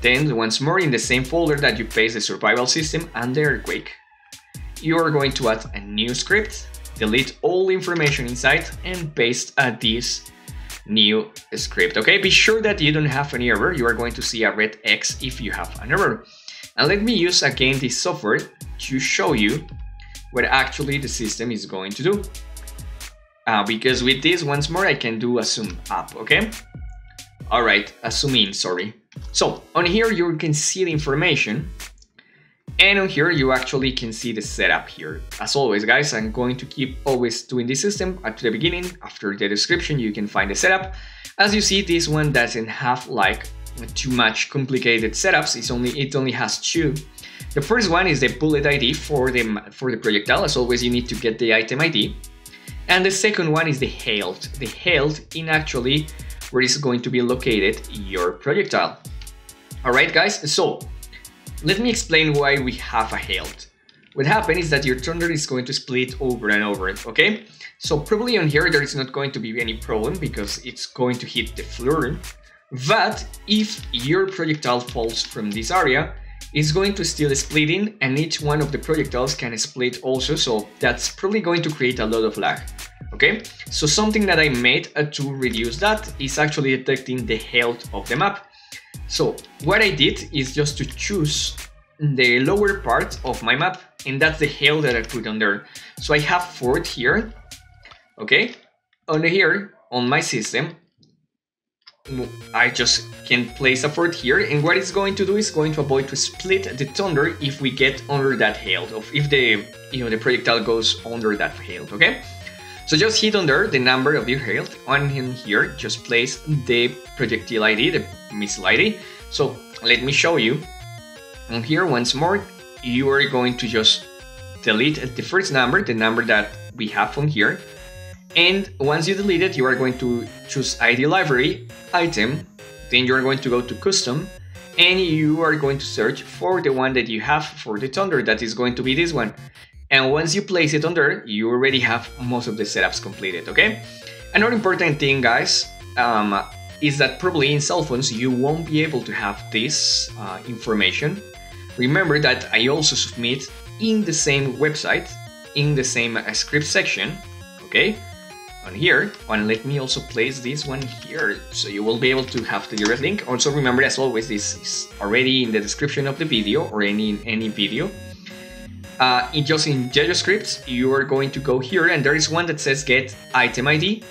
Then once more in the same folder that you paste the survival system and the earthquake. You are going to add a new script, delete all the information inside, and paste this new script. Okay, be sure that you don't have any error. You are going to see a red X if you have an error. And let me use again this software to show you what actually the system is going to do. Because with this, once more, I can do a zoom up, okay? All right, a zoom in, sorry. So on here, you can see the information. And on here, you actually can see the setup here. As always, guys, I'm going to keep always doing this system at the beginning. After the description, you can find the setup. As you see, this one doesn't have like too much complicated setups. It only has two. The first one is the bullet ID for the projectile. As always, you need to get the item ID. And the second one is the HALT. The HALT in actually where is going to be located your projectile. All right, guys. So let me explain why we have a HALT. What happens is that your thunder is going to split over and over, okay? So probably on here there is not going to be any problem because it's going to hit the floor. But if your projectile falls from this area, it's going to still splitting, and each one of the projectiles can split also, so that's probably going to create a lot of lag. Okay, so something that I made to reduce that is actually detecting the HALT of the map. So what I did is just to choose the lower part of my map, and that's the HALT that I put on there. So I have fort here, okay, on here on my system. I just can place a fort here, and what it's going to do is going to avoid to split the thunder if we get under that HALT, or if the projectile goes under that HALT, okay? So just hit under the number of your HALT, on here just place the projectile ID, the missile ID. So let me show you. On here once more, you are going to just delete the first number, the number that we have on here. And once you delete it, you are going to choose ID library, item, then you are going to go to custom, and you are going to search for the one that you have for the thunder, that is going to be this one. And once you place it on there, you already have most of the setups completed, okay? Another important thing, guys, is that probably in cell phones, you won't be able to have this information. Remember that I also submit in the same website, in the same script section, okay? On here, and let me also place this one here, so you will be able to have the direct link. Also remember, as always, this is already in the description of the video or any video. In YeyoScripts, you are going to go here, and there is one that says get item ID.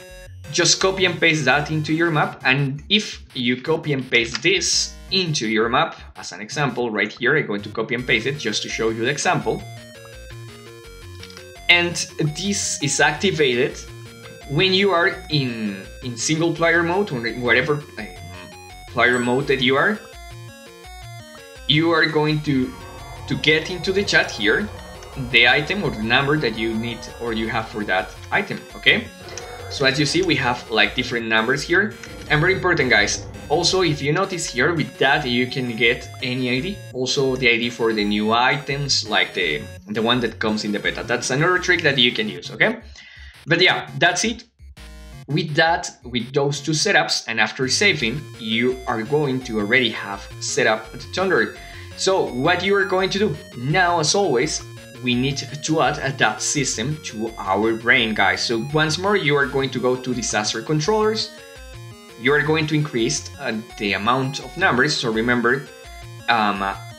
Just copy and paste that into your map, and if you copy and paste this into your map, as an example right here, I'm going to copy and paste it just to show you the example. And this is activated when you are in single player mode, or whatever player mode that you are going to get into the chat here the item or the number that you need or you have for that item, okay? So as you see, we have like different numbers here, and very important, guys, also if you notice here, with that you can get any ID, also the ID for the new items, like the one that comes in the beta. That's another trick that you can use, okay? But yeah, that's it. With that, with those two setups, and after saving, you are going to already have set up the thunder. So what you are going to do now, as always, we need to add that system to our brain, guys. So once more, you are going to go to disaster controllers. You are going to increase the amount of numbers. So remember,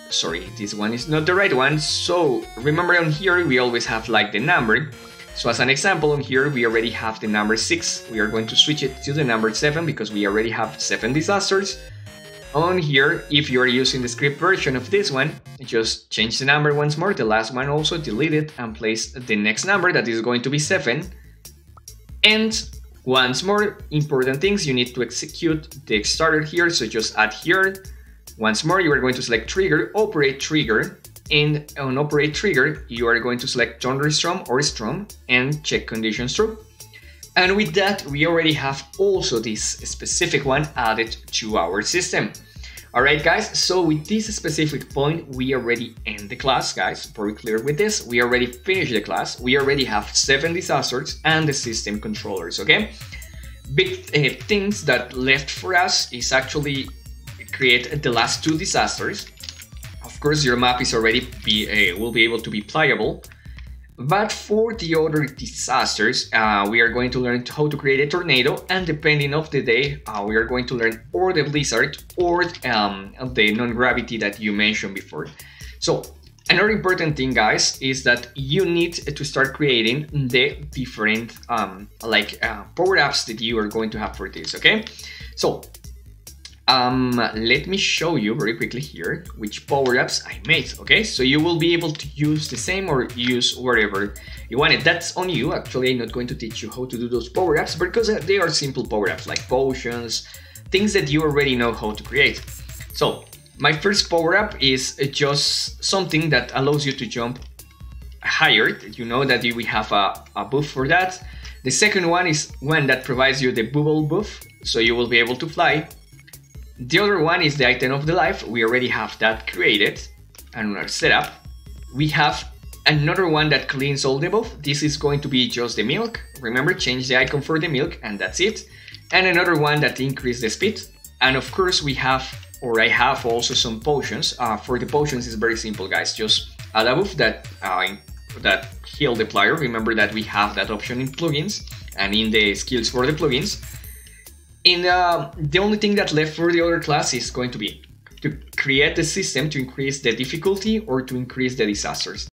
sorry, this one is not the right one. So remember, on here we always have like the number. So as an example, on here we already have the number 6. We are going to switch it to the number 7 because we already have 7 disasters. On here, if you are using the script version of this one, just change the number once more, the last one also, delete it, and place the next number that is going to be 7. And once more, important things, you need to execute the starter here, so just add here. Once more, you are going to select trigger, operate trigger, and on operate trigger, you are going to select thunderstorm or Strom and check conditions true. And with that, we already have also this specific one added to our system. Alright guys, so with this specific point, we already end the class, guys. Very clear with this. We already finished the class. We already have 7 disasters and the system controllers, okay? Big things that left for us is actually create the last 2 disasters. Of course, your map is already will be able to be playable. But for the other disasters, we are going to learn how to create a tornado, and depending of the day, we are going to learn or the blizzard or the non-gravity that you mentioned before. So another important thing, guys, is that you need to start creating the different power-ups that you are going to have for this, okay? So let me show you very quickly here which power-ups I made, okay? So you will be able to use the same or use whatever you want it. That's on you. Actually, I'm not going to teach you how to do those power-ups because they are simple power-ups like potions, things that you already know how to create. So my first power-up is just something that allows you to jump higher. You know that we have a buff for that. The second one is one that provides you the bubble buff, so you will be able to fly. The other one is the item of the life. We already have that created and our setup. We have another one that cleans all the buff. This is going to be just the milk. Remember, change the icon for the milk and that's it. And another one that increases the speed. And of course we have, or I have also some potions. For the potions it's very simple, guys. Just add a buff that heal the player. Remember that we have that option in plugins and in the skills for the plugins. And the only thing that left for the other class is going to be to create the system to increase the difficulty or to increase the disasters.